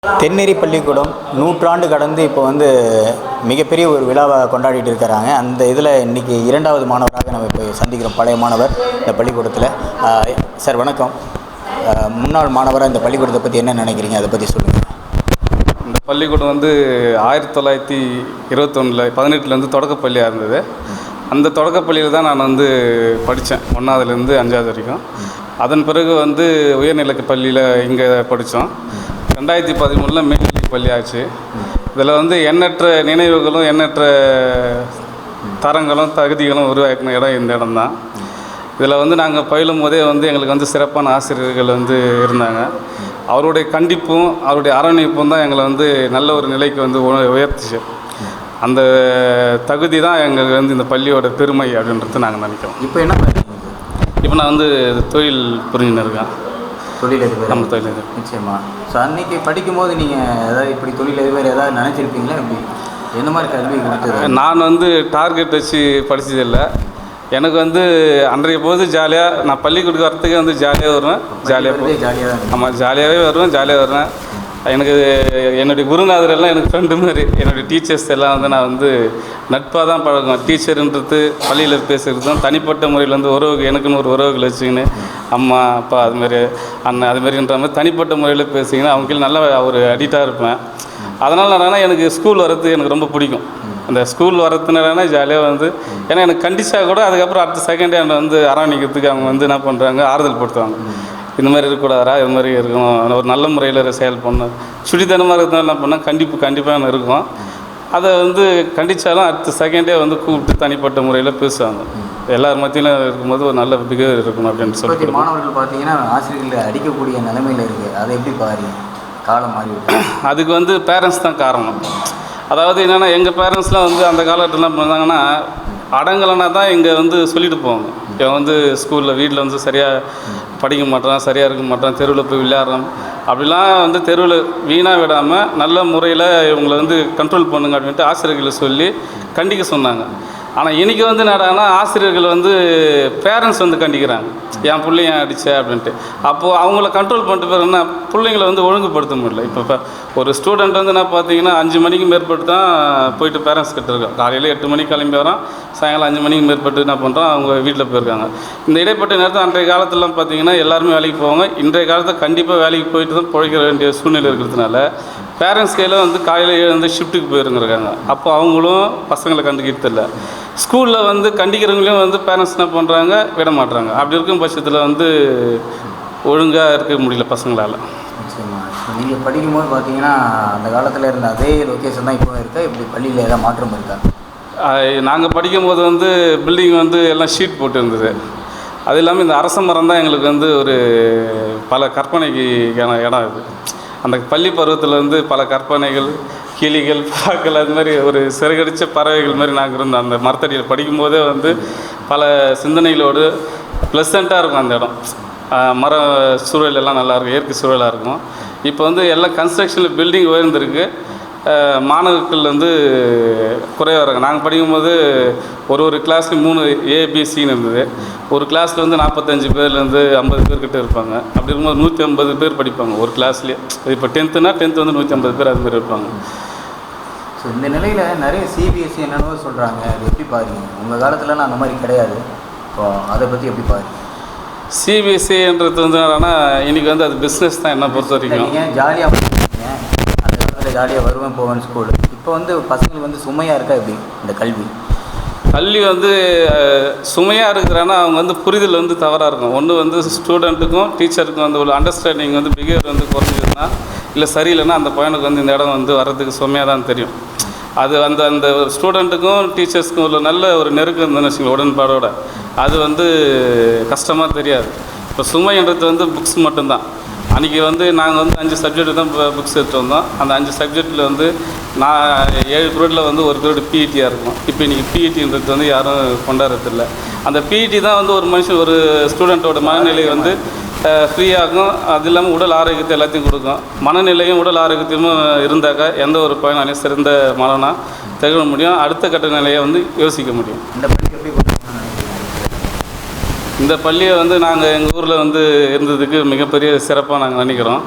தென்னேரி பள்ளிக்கூடம் நூற்றாண்டு கடந்து இப்போ வந்து மிகப்பெரிய ஒரு விழாவை கொண்டாடிட்டு இருக்கிறாங்க. அந்த இதில் இன்றைக்கி 2வது மாணவராக நம்ம இப்போ சந்திக்கிறோம். பழைய மாணவர் இந்த பள்ளிக்கூடத்தில். சார் வணக்கம். முன்னாள் மாணவராக இந்த பள்ளிக்கூடத்தை பற்றி என்ன நினைக்கிறீங்க, அதை பற்றி சொல்லுங்கள். இந்த பள்ளிக்கூடம் வந்து 1921 18 தொடக்கப்பள்ளியாக இருந்தது. அந்த தொடக்கப்பள்ளியில் தான் நான் வந்து படித்தேன், 1வதுலேருந்து 5வது வரைக்கும். அதன் பிறகு வந்து உயர்நிலைப் பள்ளியில் இங்கே படித்தோம். 2013 மேல்நிலை பள்ளி ஆச்சு. இதில் வந்து எண்ணற்ற நினைவுகளும் எண்ணற்ற தரங்களும் தகுதிகளும் உருவாக்கின இடம் இந்த இடம் தான். இதில் வந்து நாங்கள் பயிலும் போதே வந்து எங்களுக்கு வந்து சிறப்பான ஆசிரியர்கள் வந்து இருந்தாங்க. அவருடைய கண்டிப்பும் அவருடைய அரவணைப்பும் தான் எங்களை வந்து நல்ல ஒரு நிலைக்கு வந்து உயர்த்துச்சு. அந்த தகுதி தான் எங்களுக்கு வந்து இந்த பள்ளியோட பெருமை அப்படின்றது நாங்கள் நினைக்கிறோம். இப்போ என்ன பண்ணுறீங்க? இப்போ நான் வந்து தொழில் புரிஞ்சுன்னு இருக்கேன். தொழிலதிபர்? நம்ம தொழிலதிபர். நிச்சயமாக. ஸோ அன்றைக்கி படிக்கும்போது நீங்கள் ஏதாவது இப்படி தொழிலதிபர் ஏதாவது நினச்சிருப்பீங்களா? இப்படி எந்த மாதிரி கல்வி கொடுத்தது? நான் வந்து டார்கெட் வச்சு படித்ததில்லை. எனக்கு வந்து அன்றைய போது ஜாலியாக, நான் பள்ளிக்கூடத்துக்கு வரத்துக்கே வந்து ஜாலியாக வருவேன். ஜாலியாக ஆமாம், ஜாலியாகவே வருவேன். எனக்கு என்னுடைய குருநாதர் எல்லாம் எனக்கு ஃப்ரெண்டு மாதிரி. என்னுடைய டீச்சர்ஸ் எல்லாம் வந்து நான் வந்து நட்பாக தான் பழகுவேன். டீச்சருன்றது பள்ளியில் பேசுகிறதும் தனிப்பட்ட முறையில் வந்து உறவு, எனக்குன்னு ஒரு உறவுகள் வச்சுக்கின்னு அம்மா அப்பா அதுமாரி அண்ணன் அதுமாரின்ற மாதிரி தனிப்பட்ட முறையில் பேசிங்கன்னா அவங்களுக்கு நல்ல ஒரு அடிக்டாக இருப்பேன். அதனால் நான் எனக்கு ஸ்கூல் வர்றது எனக்கு ரொம்ப பிடிக்கும். அந்த ஸ்கூல் வரத்துனால ஜாலியாக வந்து, ஏன்னா எனக்கு கண்டிச்சா கூட அதுக்கப்புறம் அடுத்த செகண்ட் என்னை வந்து அரவணைக்கிறதுக்கு அவங்க வந்து என்ன பண்ணுறாங்க, ஆறுதல் படுத்துவாங்க. இந்த மாதிரி இருக்கக்கூடாதா, இது மாதிரி இருக்கணும், ஒரு நல்ல முறையில் செயல் பண்ணணும். சுடித்தனமாக இருக்கிறதுனால என்ன பண்ணால் கண்டிப்பாக இருக்கும். அதை வந்து கண்டித்தாலும் அடுத்த செகண்டே வந்து கூப்பிட்டு தனிப்பட்ட முறையில் பேசுவாங்க. எல்லார் மத்தியிலும் இருக்கும்போது ஒரு நல்ல பிஹேவியர் இருக்கணும் அப்படின்னு சொல்லி. மாணவர்கள் பார்த்தீங்கன்னா ஆசிரியர்கள் அடிக்கக்கூடிய நிலைமையில் இருக்குது. அதை எப்படி பாருங்க, காலம் மாறி அதுக்கு வந்து பேரண்ட்ஸ் தான் காரணம். அதாவது என்னென்னா, எங்கள் பேரண்ட்ஸ்லாம் வந்து அந்த காலத்தில் என்ன பண்ணாங்கன்னா, அடங்கலைன்னா தான் இங்கே வந்து சொல்லிட்டு போவாங்க. இவன் வந்து ஸ்கூலில் வீட்டில் வந்து சரியாக படிக்க மாட்டான், சரியாக இருக்க மாட்டான், தெருவில் போய் விளையாடுறான், அப்படிலாம் வந்து தெருவில் வீணாக விடாமல் நல்ல முறையில் இவங்களை வந்து கண்ட்ரோல் பண்ணுங்க அப்படின்ட்டு ஆசிரியர்களை சொல்லி கண்டிக்க சொன்னாங்க. ஆனால் இன்றைக்கி வந்து என்னடானா, ஆசிரியர்கள் வந்து பேரண்ட்ஸ் வந்து கண்டிக்கிறாங்க, என் பிள்ளைய ஏன் அடித்த அப்படின்ட்டு. அப்போது அவங்கள கண்ட்ரோல் பண்ணிட்டு பிறகுன்னா பிள்ளைங்களை வந்து ஒழுங்குபடுத்த முடியல. இப்போ ஒரு ஸ்டூடெண்ட் வந்து என்ன பார்த்தீங்கன்னா 5 மணிக்கு மேற்பட்டு தான் போயிட்டு பேரண்ட்ஸ் கிட்ட இருக்கோம். காலையில் 8 மணிக்கு கிளம்பி வரோம், சாயங்காலம் 5 மணிக்கு மேற்பட்டு என்ன பண்ணுறோம், அவங்க வீட்டில் போயிருக்காங்க. இந்த இடைப்பட்ட நேரத்தில் அன்றைய காலத்துலாம் பார்த்தீங்கன்னா எல்லாருமே வேலைக்கு போவாங்க. இன்றைய காலத்தில் கண்டிப்பாக வேலைக்கு போயிட்டு தான் பிழைக்க வேண்டிய சூழ்நிலை இருக்கிறதுனால பேரண்ட்ஸ் கையில் வந்து காலையில் எழுந்து ஷிஃப்ட்டுக்கு போயிருந்துருக்காங்க. அப்போ அவங்களும் பசங்களை கண்டுக்கிட்டு இல்லை. ஸ்கூலில் வந்து கண்டிக்கிறவங்களையும் வந்து பேரண்ட்ஸ் என்ன பண்ணுறாங்க, விட மாட்டுறாங்க. அப்படி இருக்கும் பட்சத்தில் வந்து ஒழுங்காக இருக்க முடியல பசங்களால். நீங்கள் படிக்கும்போது பார்த்தீங்கன்னா அந்த காலத்தில் இருந்த அதே லொக்கேஷன் தான் இப்போ இருக்கா? இப்படி பள்ளியில் ஏதாவது மாற்றம் இருக்கா? நாங்கள் படிக்கும்போது வந்து பில்டிங் வந்து எல்லாம் ஷீட் போட்டு இருந்தது. அது இல்லாமல் இந்த அரச மரம் தான் எங்களுக்கு வந்து ஒரு பல கற்பனைக்கு இடம் இது. அந்த பள்ளி பருவத்தில் வந்து பல கற்பனைகள், கிளிகள், பாக்கள், அது மாதிரி ஒரு சிறகடித்த பறவைகள் மாதிரி நாங்கள் இருந்தோம். அந்த மரத்தடியில் படிக்கும்போதே வந்து பல சிந்தனைகளோடு ப்ளசண்ட்டாக இருக்கும் அந்த இடம். மர சூழல் எல்லாம் நல்லாயிருக்கும், இயற்கை சூழலாக இருக்கும். இப்போ வந்து எல்லாம் கன்ஸ்ட்ரக்ஷனில் பில்டிங் உயர்ந்திருக்கு, மாணவர்கள் வந்து குறைவாக இருக்காங்க. நாங்கள் படிக்கும்போது ஒரு கிளாஸ்க்கு 3 ABCன்னு இருந்தது. ஒரு கிளாஸில் வந்து 45 பேர்லேருந்து 50 பேர்கிட்ட இருப்பாங்க. அப்படி இருக்கும்போது 150 பேர் படிப்பாங்க ஒரு கிளாஸ்லேயே. இப்போ 10th வந்து 150 பேர் அதுமாதிரி இருப்பாங்க. ஸோ இந்த நிலையில் நிறைய CBSE என்னென்னவோ சொல்கிறாங்க, அது எப்படி பாருங்க? உங்கள் காலத்துலலாம் அந்த மாதிரி கிடையாது. இப்போ அதை பற்றி எப்படி பாருங்க? CBSEன்றது வந்து என்னன்னா, இன்றைக்கி வந்து அது பிஸ்னஸ் தான் என்னை பொறுத்த வரைக்கும். நீங்கள் ஜாலியாக படிக்கிறீங்க, அந்த காலத்தில் ஜாலியாக வருவேன் போவேன் ஸ்கூலு. இப்போ வந்து பசங்களுக்கு வந்து சுமையாக இருக்கா எப்படி இந்த கல்வி வந்து சுமையாக இருக்கிறான்னா அவங்க வந்து புரிதல் வந்து தவறாக இருக்கும். ஒன்று வந்து ஸ்டூடெண்ட்டுக்கும் டீச்சருக்கும் வந்து ஒரு அண்டர்ஸ்டாண்டிங் வந்து பிஹேவியர் வந்து குறைஞ்சதுன்னா, இல்லை சரியில்லைன்னா அந்த பையனுக்கு வந்து இந்த இடம் வந்து வர்றதுக்கு சுமையாக தான் தெரியும். அது அந்த ஸ்டூடெண்ட்டுக்கும் டீச்சர்ஸ்க்கும் உள்ள நல்ல ஒரு நெருக்கம் இருந்ததுன்னு வச்சுக்கோங்க, உடன்பாடோட, அது வந்து கஷ்டமாக தெரியாது. இப்போ சுமைன்றது வந்து புக்ஸ் மட்டும்தான். அன்றைக்கி வந்து நாங்கள் வந்து 5 சப்ஜெக்ட்டு தான் புக்ஸ் எடுத்து வந்தோம். அந்த 5 சப்ஜெக்டில் வந்து நான் 7 பீரியடில் வந்து ஒரு பீரியட் PETயாக இருக்கும். இப்போ இன்றைக்கி PETன்றது வந்து யாரும் கொண்டாடுறதில்லை. அந்த PET தான் வந்து ஒரு மனுஷன், ஒரு ஸ்டூடெண்ட்டோட மனநிலை வந்து ஃப்ரீயாகும். அது இல்லாமல் உடல் ஆரோக்கியத்தை எல்லாத்தையும் கொடுக்கும். மனநிலையும் உடல் ஆரோக்கியத்தையும் இருந்தாக்கா எந்த ஒரு பயனாலையும் சிறந்த மனனாக திகழ முடியும். அடுத்த கட்ட நிலையை வந்து யோசிக்க முடியும். இந்த பள்ளியை வந்து நாங்கள் எங்கள் ஊரில் வந்து இருந்ததுக்கு மிகப்பெரிய சிறப்பாக நாங்கள் நினைக்கிறோம்.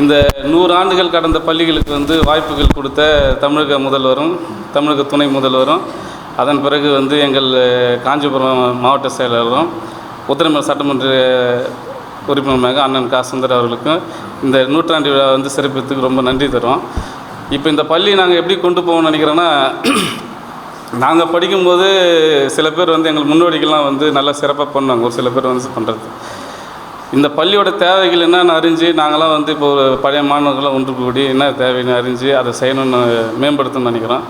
இந்த 100 ஆண்டுகள் கடந்த பள்ளிகளுக்கு வந்து வாய்ப்புகள் கொடுத்த தமிழக முதல்வரும் தமிழக துணை முதல்வரும் அதன் பிறகு வந்து எங்கள் காஞ்சிபுரம் மாவட்ட செயலாளரும் உத்திரமேரூர் சட்டமன்ற உறுப்பினருமாக அண்ணன் கா. சுந்தர் அவர்களுக்கும் இந்த 100ஆண்டு விழா வந்து சிறப்பித்துக்கு ரொம்ப நன்றி தருவோம். இப்போ இந்த பள்ளி நாங்கள் எப்படி கொண்டு போகணும்னு நினைக்கிறோன்னா, நாங்கள் படிக்கும்போது சில பேர் வந்து எங்கள் முன்னோடிகள்லாம் வந்து நல்லா சிறப்பாக பண்ணுவாங்க, ஒரு சில பேர் வந்து பண்ணுறது. இந்த பள்ளியோட தேவைகள் என்னென்னு அறிஞ்சு நாங்களாம் வந்து இப்போ ஒரு பழைய மாணவர்களாக ஒன்று கூடி என்ன தேவைன்னு அறிஞ்சு அதை செய்யணும்னு மேம்படுத்தணும்னு நினைக்கிறோம்.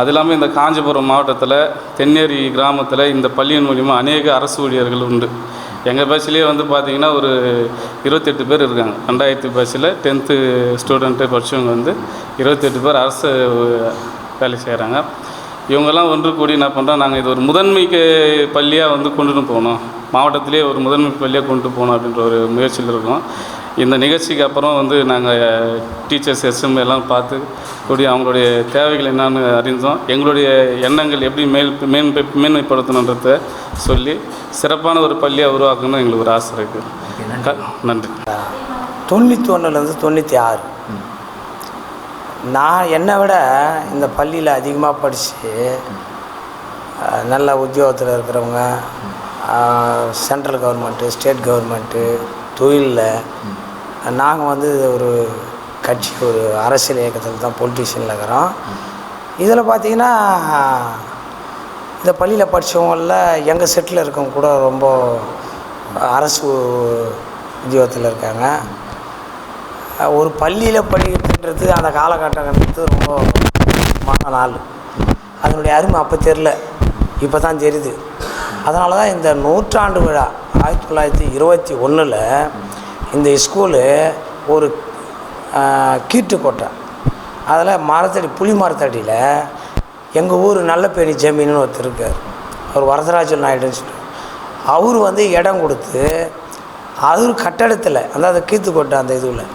அது இல்லாமல் இந்த காஞ்சிபுரம் மாவட்டத்தில் தென்னேரி கிராமத்தில் இந்த பள்ளியின் மூலிமா அநேக அரசு ஊழியர்கள் உண்டு. எங்கள் பேட்சிலே வந்து பார்த்திங்கன்னா ஒரு 28 பேர் இருக்காங்க. 2000 பேட்சில் 10th ஸ்டூடெண்ட்டு படித்தவங்க வந்து 28 பேர் அரசு வேலை செய்கிறாங்க. இவங்கெல்லாம் ஒன்று கூடி என்ன பண்ணுறோம், நாங்கள் இது ஒரு முதன்மை பள்ளியாக வந்து கொண்டுட்டு போகணும், மாவட்டத்திலே ஒரு முதன்மை பள்ளியாக கொண்டு போகணும் அப்படின்ற ஒரு முயற்சியில் இருக்கோம். இந்த நிகழ்ச்சிக்கு அப்புறம் வந்து நாங்கள் டீச்சர்ஸ் எஸ்எம் எல்லாம் பார்த்து கூடிய அவங்களுடைய தேவைகள் என்னென்னு அறிந்தோம். எங்களுடைய எண்ணங்கள் எப்படி மேன்மைப்படுத்தணுன்றதை சொல்லி சிறப்பான ஒரு பள்ளியாக உருவாக்கணும்னு எங்களுக்கு ஒரு ஆசை இருக்குது. நன்றி. 91லேருந்து 96 நான் என்னை விட இந்த பள்ளியில் அதிகமாக படித்து நல்ல உத்தியோகத்தில் இருக்கிறவங்க, சென்ட்ரல் கவர்மெண்ட்டு, ஸ்டேட் கவர்மெண்ட்டு, தொழிலில் நாங்கள் வந்து ஒரு கட்சி, ஒரு அரசியல் இயக்கத்தில் தான் பொலிட்டிஷியனில் இருக்கிறோம். இதில் பார்த்திங்கன்னா இந்த பள்ளியில் படித்தவங்களில் எங்கள் செட்டில் இருக்கவங்க கூட ரொம்ப அரசு உத்தியோகத்தில் இருக்காங்க. ஒரு பள்ளியில் படிக்கிறது அந்த காலகட்டங்கிறது ரொம்ப முக்கியமான நாள். அதனுடைய அருமை அப்போ தெரில, இப்போ தான் தெரியுது. அதனால தான் இந்த 100ஆண்டு விழா 1921 இந்த ஸ்கூலு ஒரு கீட்டுக்கோட்டை, அதில் மரத்தடி, புளி மரத்தடியில் எங்கள் ஊர் நல்லப்பேணி ஜமீன்னு ஒருத்தர் இருக்கார், அவர் வரதராஜன் நாயுடுன்னு சொல்லி, அவர் வந்து இடம் கொடுத்து அவர் கட்டடத்தில், அதாவது கீத்துக்கோட்டை அந்த இதுவில்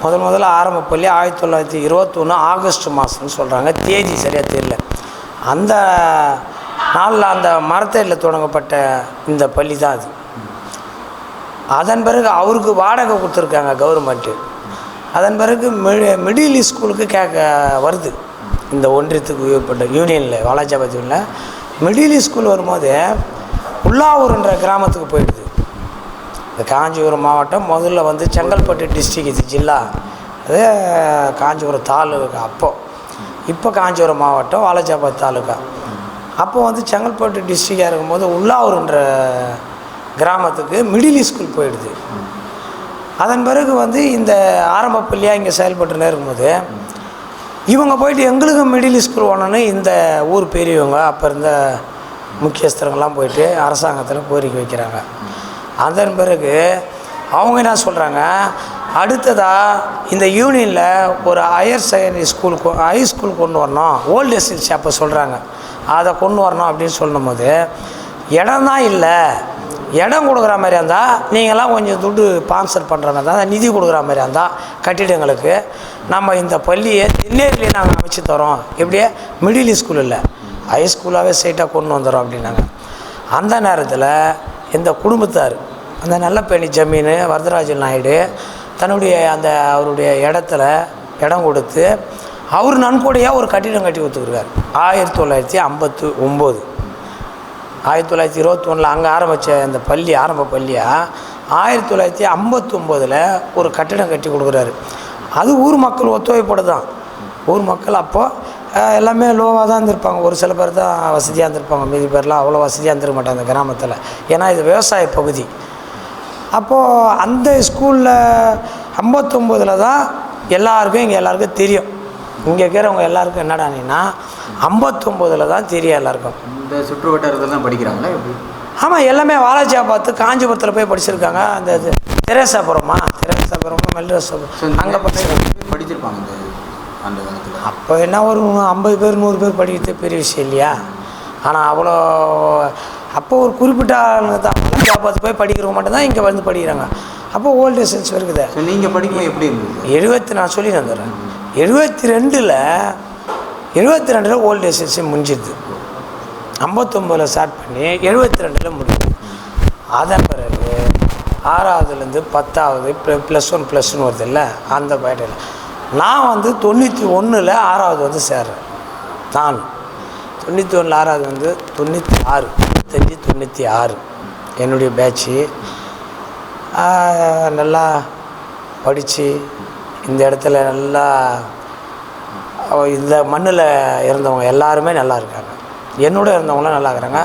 முதல்ல ஆரம்ப பள்ளி 1921 ஆகஸ்ட் மாதம்னு சொல்கிறாங்க, தேதி சரியாக தெரியல. அந்த நாளில் அந்த மரத்தடியில் தொடங்கப்பட்ட இந்த பள்ளி தான் அது. அதன் பிறகு அவருக்கு வாடகை கொடுத்துருக்காங்க கவர்மெண்ட்டு. அதன் பிறகு மிடில் ஸ்கூலுக்கு வருது இந்த ஒன்றியத்துக்கு ஏற்பட்ட யூனியனில், வாலாஜாபாத்தில் மிடில் ஸ்கூல் வரும்போது உள்ளாவூர்ன்ற கிராமத்துக்கு போயிடுது. இந்த காஞ்சிபுரம் மாவட்டம் முதல்ல வந்து செங்கல்பட்டு டிஸ்ட்ரிக், இது ஜில்லா, அது காஞ்சிபுரம் தாலுக்கா. இப்போ காஞ்சிபுரம் மாவட்டம், வாலாஜாபாத் தாலுக்கா. அப்போ வந்து செங்கல்பட்டு டிஸ்ட்ரிக்டாக இருக்கும்போது உள்ளாவூர்ன்ற கிராமத்துக்கு மிடில் ஸ்கூல் போயிடுது. அதன் பிறகு வந்து இந்த ஆரம்ப பள்ளியாக இங்கே செயல்பட்டுனே இருக்கும்போது இவங்க போயிட்டு எங்களுக்கு மிடில் ஸ்கூல் வேணும்னு இந்த ஊர் பெரியவங்க, அப்போ இருந்த முக்கியஸ்தர்கள்லாம் போயிட்டு அரசாங்கத்தில் கோரிக்கை வைக்கிறாங்க. அதன் பிறகு அவங்க என்ன சொல்கிறாங்க, அடுத்ததாக இந்த யூனியனில் ஒரு ஹையர் செகண்டரி ஸ்கூலுக்கு, ஹை ஸ்கூல் கொண்டு வரணும், ஓல்டு எஸ்எல்சி அப்போ சொல்கிறாங்க, அதை கொண்டு வரணும் அப்படின்னு சொல்லும் போது இடம் தான் இல்லை, இடம் கொடுக்குற மாதிரியா இருந்தால் நீங்களாம் கொஞ்சம் துட்டு ஸ்பான்சர் பண்ணுற மாதிரி தான், நிதி கொடுக்குற மாதிரியா இருந்தால் கட்டிடங்களுக்கு நம்ம இந்த பள்ளியை தென்னேரிலேயே நாங்கள் அமைச்சு தரோம், எப்படியே மிடில் ஸ்கூல் இல்லை ஹை ஸ்கூலாகவே ஸ்ட்ரைட்டாக கொண்டு வந்துடுறோம் அப்படின்னாங்க. அந்த நேரத்தில் இந்த குடும்பத்தார், அந்த நல்லப்பேணி ஜமீன் வரதராஜன் நாயுடு தன்னுடைய அந்த அவருடைய இடத்துல இடம் கொடுத்து அவர் நன்கொடையாக ஒரு கட்டிடம் கட்டி கொடுத்துருக்கார். 1959 1921 அங்கே ஆரம்பித்த அந்த பள்ளி, ஆரம்ப பள்ளியாக 1959 ஒரு கட்டிடம் கட்டி கொடுக்குறாரு. அது ஊர் மக்கள் ஒத்துழைப்போடு தான். ஊர் மக்கள் அப்போது எல்லாமே லோவாக தான் இருந்திருப்பாங்க, ஒரு சில பேர் தான் வசதியாக இருந்திருப்பாங்க, மீதி பேர்லாம் அவ்வளோ வசதியாக இருந்திருக்க மாட்டாங்க அந்த கிராமத்தில், ஏன்னா இது விவசாய பகுதி. அப்போது அந்த ஸ்கூலில் 59 தான் எல்லாருக்கும், இங்கே எல்லாருக்கும் தெரியும், இங்கே இருக்கிறவங்க எல்லாருக்கும் என்னடானா 59 தான் தெரியும் எல்லாருக்கும். இந்த சுற்று வட்டாரத்தில் தான் படிக்கிறாங்களா எப்படி? ஆமாம், எல்லாமே வாலாஜாபாத் காஞ்சிபுரத்தில் போய் படிச்சிருக்காங்க. அந்த தெரேசாபுரம் மெல்ரசாபுரம் அங்கே படிச்சிருப்பாங்க அந்த காலத்தில். அப்போ என்ன ஒரு 50 பேர் 100 பேர் படிக்கிறது பெரிய விஷயம் இல்லையா? ஆனால் அவ்வளோ அப்போ ஒரு குறிப்பிட்ட ஆளுங்க தான் வாலாஜாபாத் போய் படிக்கிறவங்க மட்டும்தான் இங்கே வந்து படிக்கிறாங்க. அப்போ ஓல்டு எசன்ஸ் இருக்குது. நீங்கள் படிக்கும்போது எப்படி இருந்தது? நான் சொல்லி வந்துடுறேன். 72 ஓல்டு எசன்ஸி முடிஞ்சிடுது. 59 ஸ்டார்ட் பண்ணி 72 முடியுது. அதன் பிறகு 6வதுலேருந்து 10வது +1 வருது இல்லை அந்த பேட்டையில் நான் வந்து 91ல் 6வது வந்து சேர்றேன். நான் 91ல் 6வது வந்து 96 96 என்னுடைய பேட்ச்சு. நல்லா படித்து இந்த இடத்துல நல்லா இந்த மண்ணில் இருந்தவங்க எல்லாருமே நல்லா இருக்காங்க. என்னோட இருந்தவங்களாம் நல்லா இருக்கிறாங்க.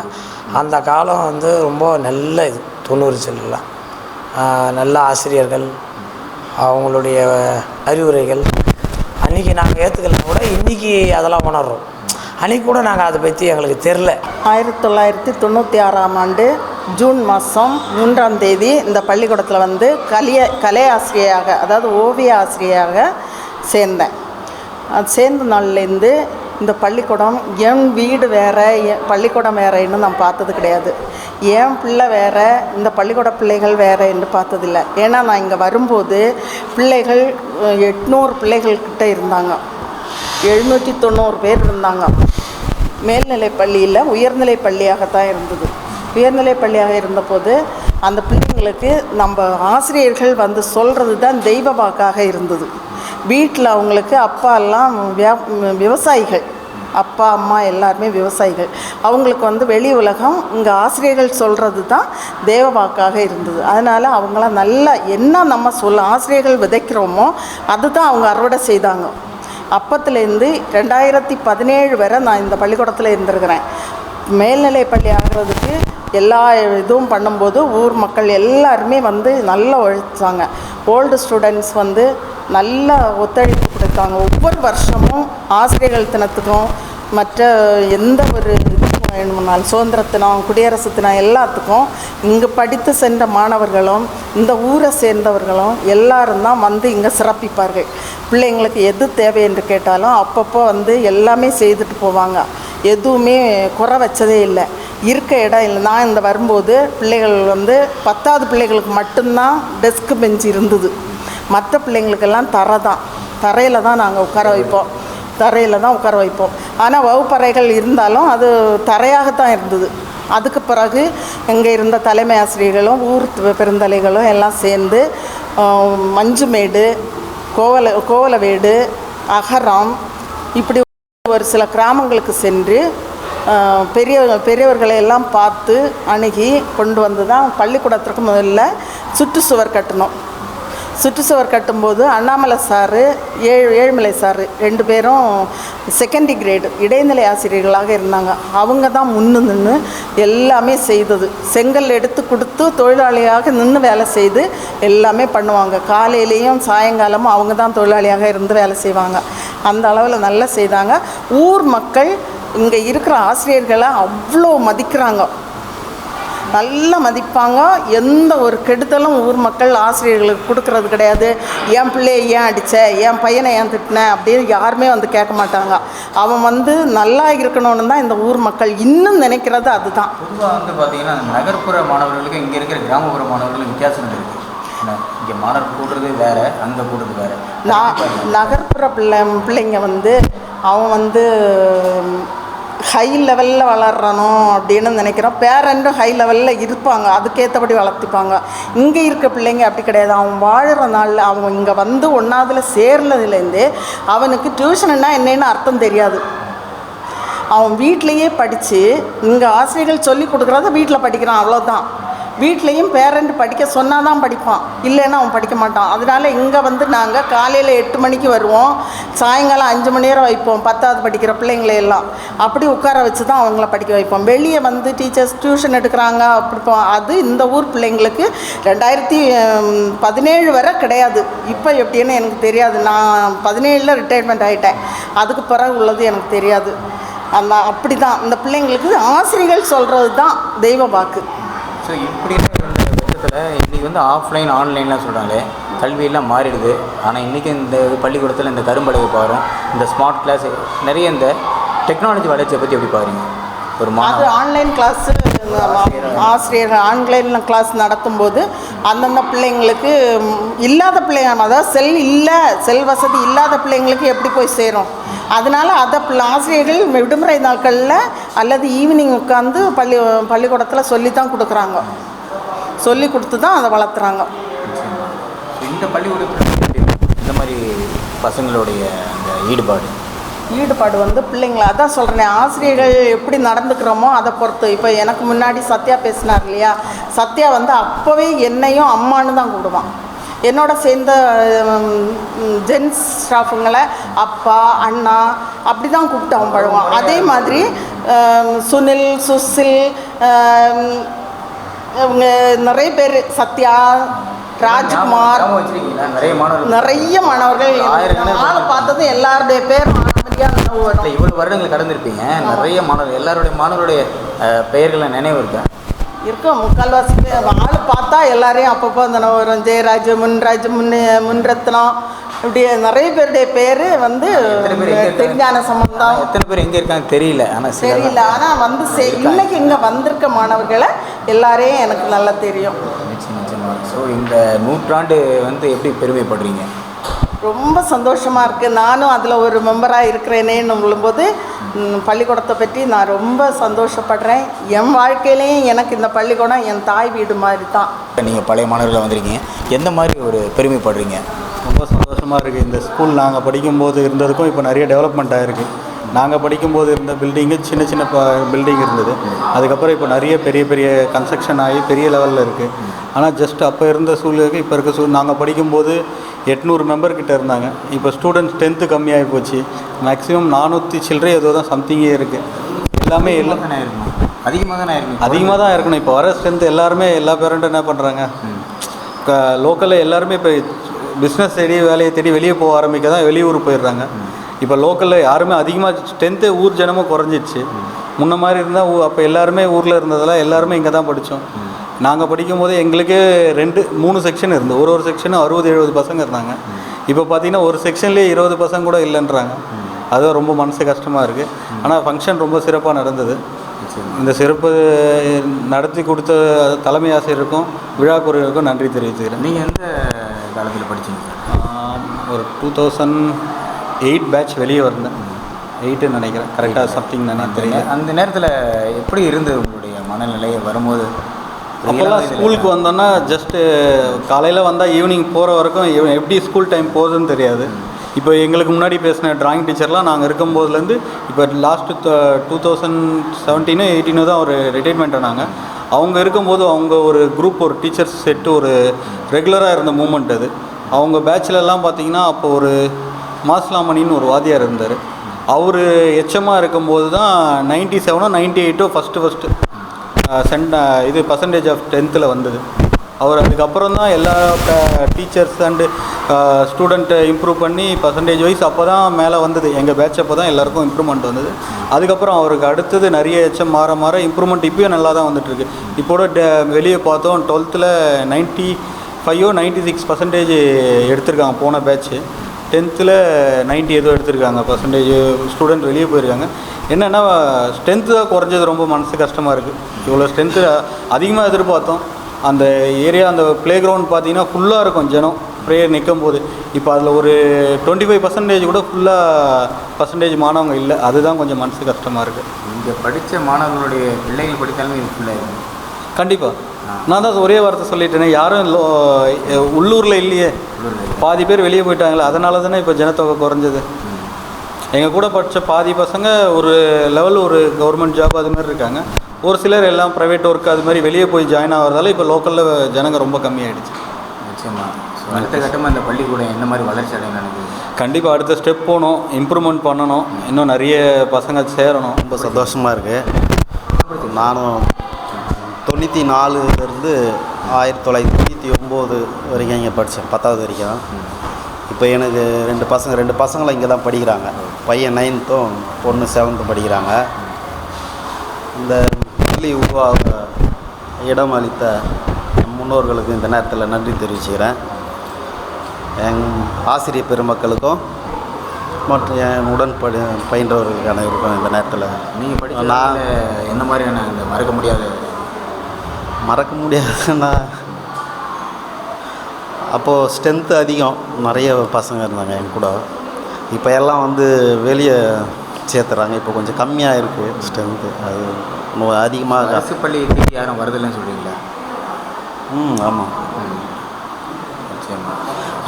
அந்த காலம் வந்து ரொம்ப நல்ல இது 90 செல்லாம் நல்ல ஆசிரியர்கள் அவங்களுடைய அறிவுரைகள் அன்றைக்கி நாங்கள் ஏற்றுக்கலாம் கூட இன்றைக்கி அதெல்லாம் உணர்றோம். அன்றைக்கி கூட நாங்கள் அதை பற்றி எங்களுக்கு தெரில. 1996ஆம் ஆண்டு ஜூன் மாதம் 3ஆம் தேதி இந்த பள்ளிக்கூடத்தில் வந்து கலை ஆசிரியராக, அதாவது ஓவிய ஆசிரியராக சேர்ந்தேன். சேர்ந்த நாள்லேருந்து இந்த பள்ளிக்கூடம் என் வீடு வேறு, என் பள்ளிக்கூடம் வேறுன்னு நான் பார்த்தது கிடையாது. என் பிள்ளை வேறு, இந்த பள்ளிக்கூட பிள்ளைகள் வேறு என்று பார்த்ததில்லை. ஏன்னா நான் இங்கே வரும்போது பிள்ளைகள் 800 பிள்ளைகள்கிட்ட இருந்தாங்க, 790 பேர் இருந்தாங்க. மேல்நிலை பள்ளியில் உயர்நிலை பள்ளியாகத்தான் இருந்தது. உயர்நிலை பள்ளியாக இருந்தபோது அந்த பிள்ளைங்களுக்கு நம்ம ஆசிரியர்கள் வந்து சொல்கிறது தான் தெய்வ வாக்காக இருந்தது. வீட்டில் அவங்களுக்கு அப்பா எல்லாம் விவசாயிகள், அப்பா அம்மா எல்லாருமே விவசாயிகள். அவங்களுக்கு வந்து வெளி உலகம் இங்கே ஆசிரியர்கள் சொல்கிறது தான் தேவ வாக்காக இருந்தது. அதனால் அவங்களாம் நல்லா என்ன நம்ம ஆசிரியர்கள் விதைக்கிறோமோ அதுதான் அவங்க அறுவடை செய்தாங்க. அப்பத்துலேருந்து 2017 வரை நான் இந்த பள்ளிக்கூடத்தில் இருந்திருக்கிறேன். மேல்நிலை பள்ளி ஆகிறதுக்கு எல்லா இதுவும் பண்ணும்போது ஊர் மக்கள் எல்லாருமே வந்து நல்லா உழைச்சாங்க. ஓல்டு ஸ்டூடெண்ட்ஸ் வந்து நல்ல ஒத்துழைப்பு கொடுத்தாங்க. ஒவ்வொரு வருஷமும் ஆசிரியர்கள் தினத்துக்கும் மற்ற எந்த ஒரு வேணும்னாலும் சுதந்திர தினம், குடியரசு தினம் எல்லாத்துக்கும் இங்கே படித்து சென்ற மாணவர்களும் இந்த ஊரை சேர்ந்தவர்களும் எல்லாரும் தான் வந்து இங்கே சிறப்பிப்பார்கள். பிள்ளைங்களுக்கு எது தேவை என்று கேட்டாலும் அப்பப்போ வந்து எல்லாமே செய்துட்டு போவாங்க. எதுவுமே குறை வச்சதே இல்லை. இருக்க இடம் இல்லை. நான் இந்த வரும்போது பிள்ளைகள் வந்து 10வது பிள்ளைகளுக்கு மட்டும்தான் டெஸ்க் பெஞ்ச் இருந்தது. மற்ற பிள்ளைங்களுக்கெல்லாம் தரையில் தான் நாங்கள் உட்கார வைப்போம். தரையில் தான் உட்கார வைப்போம். ஆனால் வகுப்பறைகள் இருந்தாலும் அது தரையாகத்தான் இருந்தது. அதுக்கு பிறகு இங்கே இருந்த தலைமை ஆசிரியர்களும் ஊர் பெருந்தலைகளும் எல்லாம் சேர்ந்து மஞ்சுமேடு, கோவலவேடு, அகரம் இப்படி ஒரு சில கிராமங்களுக்கு சென்று பெரியவர்களை எல்லாம் பார்த்து அணுகி கொண்டு வந்து தான் பள்ளிக்கூடத்திற்கு முதல்ல சுற்றுச்சுவர் கட்டணும். சுற்றுச்சுவர் கட்டும்போது அண்ணாமலை சாரு, ஏழுமலை சாரு 2 பேரும் செகண்டரி கிரேடு இடைநிலை ஆசிரியர்களாக இருந்தாங்க. அவங்க தான் நின்று எல்லாமே செய்தது. செங்கல் எடுத்து கொடுத்து தொழிலாளியாக நின்று வேலை செய்து எல்லாமே பண்ணுவாங்க. காலையிலேயும் சாயங்காலமும் அவங்க தான் தொழிலாளியாக இருந்து வேலை செய்வாங்க. அந்த அளவில் நல்லா செய்தாங்க. ஊர் மக்கள் இங்கே இருக்கிற ஆசிரியர்களை அவ்வளோ மதிக்கிறாங்க, நல்லா மதிப்பாங்க. எந்த ஒரு கெடுதலும் ஊர் மக்கள் ஆசிரியர்களுக்கு கொடுக்கறது கிடையாது. என் பிள்ளையை ஏன் அடித்த, என் பையனை ஏன் திட்டின அப்படின்னு யாருமே வந்து கேட்க மாட்டாங்க. அவன் வந்து நல்லா இருக்கணும்னு தான் இந்த ஊர் மக்கள் இன்னும் நினைக்கிறது. அதுதான் பொதுவாக வந்து பார்த்திங்கன்னா நகர்ப்புற மாணவர்களுக்கு இங்கே இருக்கிற கிராமப்புற மாணவர்களுக்கு வித்தியாசம் இருக்குது. இங்கே மாணவர் கூடுறது வேறு, அங்கே கூடுறது வேறு. நகர்ப்புற பிள்ளைங்க வந்து அவன் வந்து ஹை லெவலில் வளரணும் அப்படின்னு நினைக்கிறோம். பேரண்ட்டும் ஹை லெவலில் இருப்பாங்க, அதுக்கேற்றபடி வளர்த்திப்பாங்க. இங்கே இருக்க பிள்ளைங்க அப்படி கிடையாது. அவன் வாழ்கிற நாளில் அவன் இங்கே வந்து 1வதுல சேர்ந்ததுலேருந்தே அவனுக்கு டியூஷன்னா என்னென்னு அர்த்தம் தெரியாது. அவன் வீட்லேயே படித்து இங்கே ஆசிரியர்கள் சொல்லி கொடுக்குறத வீட்டில் படிக்கிறான், அவ்வளோதான். வீட்லேயும் பேரண்ட் படிக்க சொன்னால் தான் படிப்பான், இல்லைன்னா அவன் படிக்க மாட்டான். அதனால் இங்கே வந்து நாங்கள் காலையில் 8 மணிக்கு வருவோம், சாயங்காலம் 5 மணி நேரம் வைப்போம். 10வது படிக்கிற பிள்ளைங்களையெல்லாம் அப்படி உட்கார வச்சு தான் அவங்கள படிக்க வைப்போம். வெளியே வந்து டீச்சர்ஸ் டியூஷன் எடுக்கிறாங்க அப்படி அது இந்த ஊர் பிள்ளைங்களுக்கு 2017 வரை கிடையாது. இப்போ எப்படின்னு எனக்கு தெரியாது. நான் 17ல் ரிட்டையர்மெண்ட் ஆகிட்டேன். அதுக்கு பிறகு உள்ளது எனக்கு தெரியாது. அந்த அப்படி தான் இந்த பிள்ளைங்களுக்கு ஆசிரியர்கள் சொல்கிறது தான் தெய்வ வாக்கு. ஸோ இப்படி பட்சத்தில் இன்றைக்கி வந்து ஆஃப்லைன் ஆன்லைன்லாம் சொல்கிறாங்களே, கல்வியெல்லாம் மாறிடுது. ஆனால் இன்றைக்கி இந்த பள்ளிக்கூடத்தில் இந்த கரும்பலகை பாரும், இந்த ஸ்மார்ட் கிளாஸ், நிறைய இந்த டெக்னாலஜி வளர்ச்சியை பற்றி எப்படி பாருங்க? ஒரு அது ஆன்லைன் கிளாஸு ஆசிரியர்கள் ஆன்லைனில் கிளாஸ் நடத்தும்போது அந்தந்த பிள்ளைங்களுக்கு இல்லாத பிள்ளைங்க, அதாவது செல் வசதி இல்லாத பிள்ளைங்களுக்கு எப்படி போய் சேரும்? அதனால் அதை ஆசிரியர்கள் விடுமுறை நாட்களில் அல்லது ஈவினிங் உட்காந்து பள்ளிக்கூடத்தில் சொல்லி தான் கொடுக்குறாங்க. சொல்லி கொடுத்து தான் அதை வளர்த்துறாங்க. இந்த பள்ளிக்கூடத்தில் இந்த மாதிரி பசங்களுடைய அந்த ஈடுபாடு வந்து பிள்ளைங்கள அதான் சொல்கிறேன், ஆசிரியர்கள் எப்படி நடந்துக்கிறோமோ அதை பொறுத்து. இப்போ எனக்கு முன்னாடி சத்யா பேசினார் இல்லையா, சத்யா வந்து அப்போவே என்னையும் அம்மானு தான் கூடுவான். என்னோட சேர்ந்த ஜென்ஸ் ஸ்டாஃபுங்களை அப்பா அண்ணா அப்படி தான் கூப்பிட்டு அவன் பழகுவான். அதே மாதிரி சுனில் சுசில் இவங்க நிறைய பேர், சத்யா ராஜ்குமார், நிறைய மாணவர்கள் ஆளை பார்த்தது எல்லாருடைய பேர் இவ்வளவு வருடங்கள் கடந்திருப்பீங்க. நிறைய மாணவர்கள் எல்லாருடைய மாணவருடைய பெயர்களை நினைவு இருக்கா? இருக்கும். முக்கால்வாசி ஆள் பார்த்தா எல்லாரையும் அப்பப்போ அந்த வரும். ஜெயராஜ், முன்ரத்னம், இப்படி நிறைய பேருடைய பேர் வந்து தெரிஞ்சான சம்பந்தம். எத்தனை பேர் எங்கே இருக்காங்க தெரியல, ஆனால் வந்து இன்னைக்கு இங்கே வந்திருக்க மாணவர்களை எல்லாரையும் எனக்கு நல்லா தெரியும். ஸோ இந்த நூற்றாண்டு வந்து எப்படி பெருமைப்படுறீங்க? ரொம்ப சந்தோஷமாக இருக்குது. நானும் அதில் ஒரு மெம்பராக இருக்கிறேனேன்னு சொல்லும்போது பள்ளிக்கூடத்தை பற்றி நான் ரொம்ப சந்தோஷப்படுறேன். என் வாழ்க்கையிலையும் எனக்கு இந்த பள்ளிக்கூடம் என் தாய் வீடு மாதிரி தான். நீங்கள் பழைய மாணவர்கள் வந்திருக்கீங்க, எந்த மாதிரி ஒரு பெருமைப்படுறீங்க? ரொம்ப சந்தோஷமாக இருக்குது. இந்த ஸ்கூல் நாங்கள் படிக்கும்போது இருந்ததுக்கும் இப்போ நிறைய டெவலப்மெண்ட் ஆகிருக்கு. நாங்கள் படிக்கும்போது இருந்த பில்டிங்கு சின்ன சின்ன பில்டிங் இருந்தது. அதுக்கப்புறம் இப்போ நிறைய பெரிய பெரிய கன்ஸ்ட்ரக்ஷன் ஆகி பெரிய லெவலில் இருக்குது. ஆனால் ஜஸ்ட் அப்போ இருந்த சூழ்நிலைக்கு இப்போ இருக்க நாங்கள் படிக்கும்போது 800 மெம்பர்கிட்ட இருந்தாங்க. இப்போ ஸ்டூடெண்ட்ஸ் 10th கம்மியாகி போச்சு. மேக்ஸிமம் 400 சில்லறை ஏதோ தான் சம்திங்கே இருக்குது. எல்லாமே அதிகமாக தான் இருக்கணும். இப்போ வர ஸ்ட்ரென்த் எல்லாருமே எல்லா பேரண்ட்டும் என்ன பண்ணுறாங்க, லோக்கலில் எல்லாருமே இப்போ பிஸ்னஸ் தேடி வேலையை தேடி வெளியே போக ஆரம்பிக்க தான் வெளியூர் போயிடுறாங்க. இப்போ லோக்கலில் யாருமே அதிகமாக ஸ்ட்ரென்த்து ஊர் ஜனமும் குறைஞ்சிடுச்சு. முன்ன மாதிரி இருந்தால் அப்போ எல்லாருமே ஊரில் இருந்ததெல்லாம் எல்லாருமே இங்கே தான் படித்தோம். நாங்கள் படிக்கும்போது எங்களுக்கே 2-3 செக்ஷன் இருந்து ஒரு செக்ஷனும் 60-70 பசங்க இருந்தாங்க. இப்போ பார்த்தீங்கன்னா ஒரு செக்ஷன்லேயே 20 பசங்க கூட இல்லைன்றாங்க. அதுவும் ரொம்ப மனசு கஷ்டமாக இருக்குது. ஆனால் ஃபங்க்ஷன் ரொம்ப சிறப்பாக நடந்தது. இந்த சிறப்பு நடத்தி கொடுத்த தலைமை ஆசிரியருக்கும் விழாக்குறையருக்கும் நன்றி தெரிவிச்சுக்கிறேன். நீங்கள் எந்த காலத்தில் படித்தீங்க? ஒரு 2008 பேட்ச் வெளியே வந்தேன். 8 நினைக்கிறேன், கரெக்டாக சம்திங் நான் தெரியல. அந்த நேரத்தில் எப்படி இருந்தது உங்களுடைய மனநிலையை வரும்போது? அப்போல்லாம் ஸ்கூலுக்கு வந்தோன்னா ஜஸ்ட்டு காலையில் வந்தால் ஈவினிங் போகிற வரைக்கும் எப்படி ஸ்கூல் டைம் போகுதுன்னு தெரியாது. இப்போ எங்களுக்கு முன்னாடி பேசின ட்ராயிங் டீச்சர்லாம் நாங்கள் இருக்கும்போதுலேருந்து இப்போ லாஸ்ட்டு 2017-18 தான் ஒரு ரிட்டைர்மெண்ட் ஆனாங்க. அவங்க இருக்கும்போது அவங்க ஒரு குரூப், ஒரு டீச்சர்ஸ் செட்டு, ஒரு ரெகுலராக இருந்த மூமெண்ட் அது. அவங்க பேட்சிலெல்லாம் பார்த்திங்கன்னா அப்போ ஒரு மாஸ்லாமணின்னு ஒரு வாத்தியார் இருந்தார். அவர் எச்சமாக இருக்கும்போது தான் 97-98 ஃபஸ்ட்டு இது பர்சன்டேஜ் ஆஃப் 10th வந்தது. அவர் அதுக்கப்புறம் தான் எல்லா டீச்சர்ஸ் அண்டு ஸ்டூடெண்ட்டை இம்ப்ரூவ் பண்ணி பர்சன்டேஜ் வைஸ் அப்போ தான் மேலே வந்தது. எங்கள் பேட்ச் அப்போ தான் எல்லாேருக்கும் இம்ப்ரூவ்மெண்ட் வந்தது. அதுக்கப்புறம் அவருக்கு அடுத்தது நிறைய எச்சம் மாற இம்ப்ரூவ்மெண்ட் இப்போயும் நல்லா தான் வந்துட்டுருக்கு. இப்போட வெளியே பார்த்தோம் 12th 95-96% எடுத்திருக்காங்க போன பேட்ச்சு. 10th 90 ஏதோ எடுத்திருக்காங்க பர்சன்டேஜ் ஸ்டூடெண்ட் வெளியே போயிருக்காங்க. என்னென்னா ஸ்ட்ரென்த்து தான் குறைஞ்சது. ரொம்ப மனசு கஷ்டமாக இருக்குது. இவ்வளோ ஸ்ட்ரென்த்து அதிகமாக எதிர்பார்த்தோம். அந்த ஏரியா, அந்த ப்ளே கிரவுண்ட் பார்த்தீங்கன்னா ஃபுல்லாக இருக்கும் ஜனம் ப்ரேயர் நிற்கும் போது. இப்போ அதில் ஒரு 25% கூட பர்சன்டேஜ் மாணவங்க இல்லை. அதுதான் கொஞ்சம் மனசு கஷ்டமாக இருக்குது. இங்கே படித்த மாணவர்களுடைய பிள்ளைகள் படித்தாலுமே இது ஃபுல்லாக இருக்கும். கண்டிப்பாக நான் தான் ஒரே வார்த்தை சொல்லிட்டேனே, யாரும் உள்ளூரில் இல்லையே, பாதி பேர் வெளியே போயிட்டாங்களே. அதனால தானே இப்போ ஜனத்தொகை குறைஞ்சது. எங்கள் கூட படித்த பாதி பசங்க ஒரு லெவல் ஒரு கவர்மெண்ட் ஜாப் அது மாதிரி இருக்காங்க. ஒரு சிலர் எல்லாம் ப்ரைவேட் ஒர்க் அது மாதிரி வெளியே போய் ஜாயின் ஆகிறதால இப்போ லோக்கலில் ஜனங்க ரொம்ப கம்மியாகிடுச்சு. நிச்சயமாக. அடுத்த கட்டமாக இந்த பள்ளிக்கூடம் என்ன மாதிரி வளர்ச்சி அடையணும் நினைக்கிறீங்க? கண்டிப்பாக அடுத்த ஸ்டெப் போகணும், இம்ப்ரூவ்மெண்ட் பண்ணணும், இன்னும் நிறைய பசங்க சேரணும். ரொம்ப சந்தோஷமாக இருக்குது. நானும் 94 1999 வரைக்கும் இங்கே படித்தேன், 10வது வரைக்கும். இப்போ எனக்கு 2 பசங்களை இங்கே தான் படிக்கிறாங்க. பையன் 9th, பொண்ணு 7th படிக்கிறாங்க. இந்த பள்ளி உருவாக இடம் அளித்த முன்னோர்களுக்கு இந்த நேரத்தில் நன்றி தெரிவிச்சுக்கிறேன். என் ஆசிரியர் பெருமக்களுக்கும் மற்றும் என் பயின்றவர்களுக்கு அனைவருக்கும் இந்த நேரத்தில் நீங்கள் படிக்க நான் என்ன மாதிரியான இந்த மறக்க முடியாதுன்னா, அப்போது ஸ்ட்ரென்த்து அதிகம், நிறைய பசங்க இருந்தாங்க என் கூட. இப்போ எல்லாம் வந்து வெளியே சேர்த்துறாங்க. இப்போ கொஞ்சம் கம்மியாக இருக்குது ஸ்ட்ரென்த்து. அது அதிகமாக அரசு பள்ளி யாரும் வருதில்லைன்னு சொல்கிறீங்களா? ஆமாம். நிச்சயமா.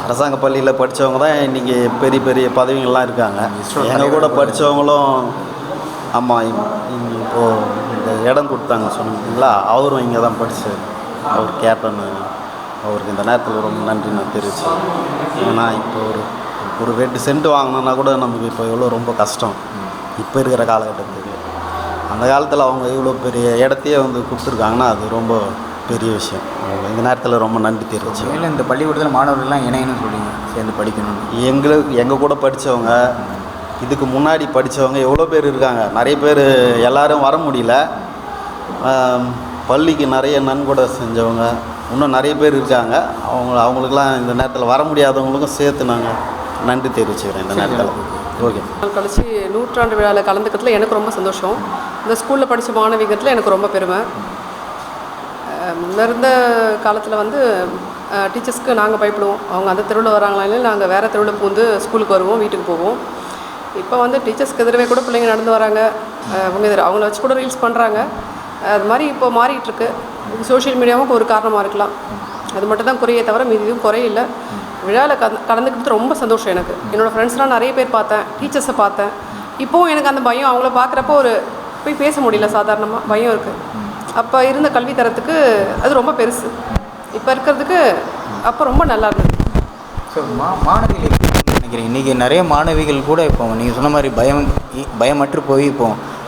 அரசாங்க பள்ளியில் படித்தவங்க தான் இன்றைக்கி பெரிய பெரிய பதவிகள்லாம் இருக்காங்க. எங்கள் கூட படித்தவங்களும் ஆமாம் இப்போது இந்த இடம் கொடுத்தாங்க சொன்னீங்களா, அவரும் இங்கே தான் படித்தார். அவர் கேப்டன். அவருக்கு இந்த நேரத்தில் ரொம்ப நன்றி நான் தெரிவித்தேன். ஏன்னா இப்போ ஒரு 2 சென்ட் வாங்கினோன்னா கூட நமக்கு இப்போ எவ்வளோ ரொம்ப கஷ்டம் இப்போ இருக்கிற காலகட்டத்துக்கு. அந்த காலத்தில் அவங்க இவ்வளோ பெரிய இடத்தையே வந்து கொடுத்துருக்காங்கன்னா அது ரொம்ப பெரிய விஷயம். இந்த நேரத்தில் ரொம்ப நன்றி தெரிவிச்சு. இல்லை இந்த பள்ளிக்கூடத்தில் மாணவர்கள்லாம் இணையணும்னு சொல்லிங்க, சேர்ந்து படிக்கணும். எங்கள் கூட படித்தவங்க, இதுக்கு முன்னாடி படித்தவங்க எவ்வளோ பேர் இருக்காங்க. நிறைய பேர் எல்லோரும் வர முடியல. பள்ளிக்கு நிறைய நன்கொடை செஞ்சவங்க இன்னும் நிறைய பேர் இருக்காங்க. அவங்களுக்கெல்லாம் இந்த நேரத்தில் வர முடியாதவங்களுக்கும் சேர்த்து நாங்கள் நன்றி தெரிவிச்சுக்கிறேன் இந்த நேரத்தில். ஓகே. கழிச்சு 100ஆண்டு விழாவில் கலந்துக்கிறதுல எனக்கு ரொம்ப சந்தோஷம். இந்த ஸ்கூலில் படித்த மாணவிகத்தில் எனக்கு ரொம்ப பெருமை. முன்ன இருந்த காலத்தில் வந்து டீச்சர்ஸ்க்கு நாங்கள் பயப்படுவோம். அவங்க அந்த தெருவில் வராங்களா இல்லை நாங்கள் வேறு தெருவில் பூந்து ஸ்கூலுக்கு வருவோம், வீட்டுக்கு போவோம். இப்போ வந்து டீச்சர்ஸ்க்கு எதிரவே கூட பிள்ளைங்க நடந்து வராங்க. அவங்கள வச்சு கூட ரீல்ஸ் பண்ணுறாங்க. அது மாதிரி இப்போ மாறிட்டுருக்கு. சோஷியல் மீடியாவும் ஒரு காரணமாக இருக்கலாம். அது மட்டும் தான் குறையே தவிர மீதி எதுவும் குறையில்லை. விழாவில் கலந்துக்கிட்டு ரொம்ப சந்தோஷம் எனக்கு. என்னோடய ஃப்ரெண்ட்ஸ்லாம் நிறைய பேர் பார்த்தேன், டீச்சர்ஸை பார்த்தேன். இப்போவும் எனக்கு அந்த பயம், அவங்கள பார்க்குறப்போ போய் பேச முடியல, சாதாரணமாக பயம் இருக்குது. அப்போ இருந்த கல்வி தரத்துக்கு அது ரொம்ப பெருசு. இப்போ இருக்கிறதுக்கு அப்போ ரொம்ப நல்லா இருந்தது. ஸோ மாணவிகள் எப்படி நினைக்கிறேன்? இன்றைக்கி நிறைய மாணவிகள் கூட இப்போ நீங்கள் சொன்ன மாதிரி பயமற்று போய் இப்போ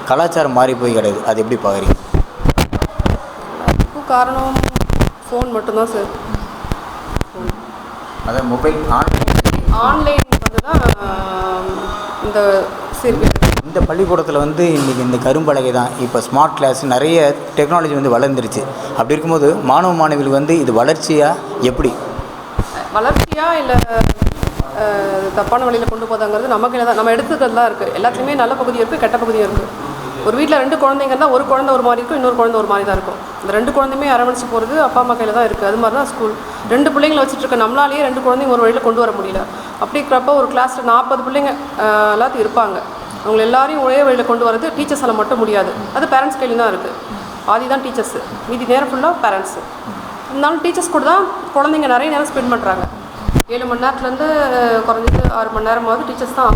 கலாச்சாரம் மாறி போய் கிடையாது. அது எப்படி பார்க்குறீங்க? அதுக்கும் காரணம் ஃபோன் மட்டும்தான் சார். அதான் மொபைல் ஆன்லைன் வந்து தான் இந்த சரி. இந்த பள்ளிக்கூடத்தில் வந்து இன்றைக்கி இந்த கரும்பலகை தான், இப்போ ஸ்மார்ட் கிளாஸ், நிறைய டெக்னாலஜி வந்து வளர்ந்துருச்சு. அப்படி இருக்கும்போது மாணவ மாணவிகள் வந்து இது வளர்ச்சியாக எப்படி வளர்ச்சியா இல்லை தப்பான வழியில் கொண்டு போதாங்கிறது நமக்கு தான், நம்ம எடுத்துக்கிறது தான் இருக்குது. எல்லாத்துலேயுமே நல்ல பகுதியும் இருக்குது, கெட்ட பகுதியும் இருக்குது. ஒரு வீட்டில் 2 குழந்தைங்க இருந்தால் ஒரு குழந்தை ஒரு மாதிரி இருக்கும், இன்னொரு குழந்தை ஒரு மாதிரி தான் இருக்கும். இந்த 2 குழந்தையுமே அரவணைச்சு போகிறது அப்பா அம்மா கையில் தான் இருக்குது. அது மாதிரி தான் ஸ்கூல். 2 பிள்ளைங்களை வச்சுட்டு இருக்க நம்மளாலேயே 2 குழந்தைங்க ஒரு வழியில் கொண்டு வர முடியல. அப்படி இருக்கிறப்ப ஒரு கிளாஸில் 40 பிள்ளைங்க எல்லாத்தையும் இருப்பாங்க. அவங்க எல்லாரையும் ஒரே வழியில் கொண்டு வரது டீச்சர்ஸால் மட்டும் முடியாது. அது பேரண்ட்ஸ் கையிலும் தான் இருக்குது. பாதி தான் டீச்சர்ஸு, மீதி நேரம் ஃபுல்லாக பேரண்ட்ஸு. இருந்தாலும் டீச்சர்ஸ் கூட தான் குழந்தைங்க நிறைய நேரம் ஸ்பெண்ட் பண்ணுறாங்க. 7 மணி நேரத்துலேருந்து குறைஞ்சது 6 மணி நேரமாவது டீச்சர்ஸ் தான்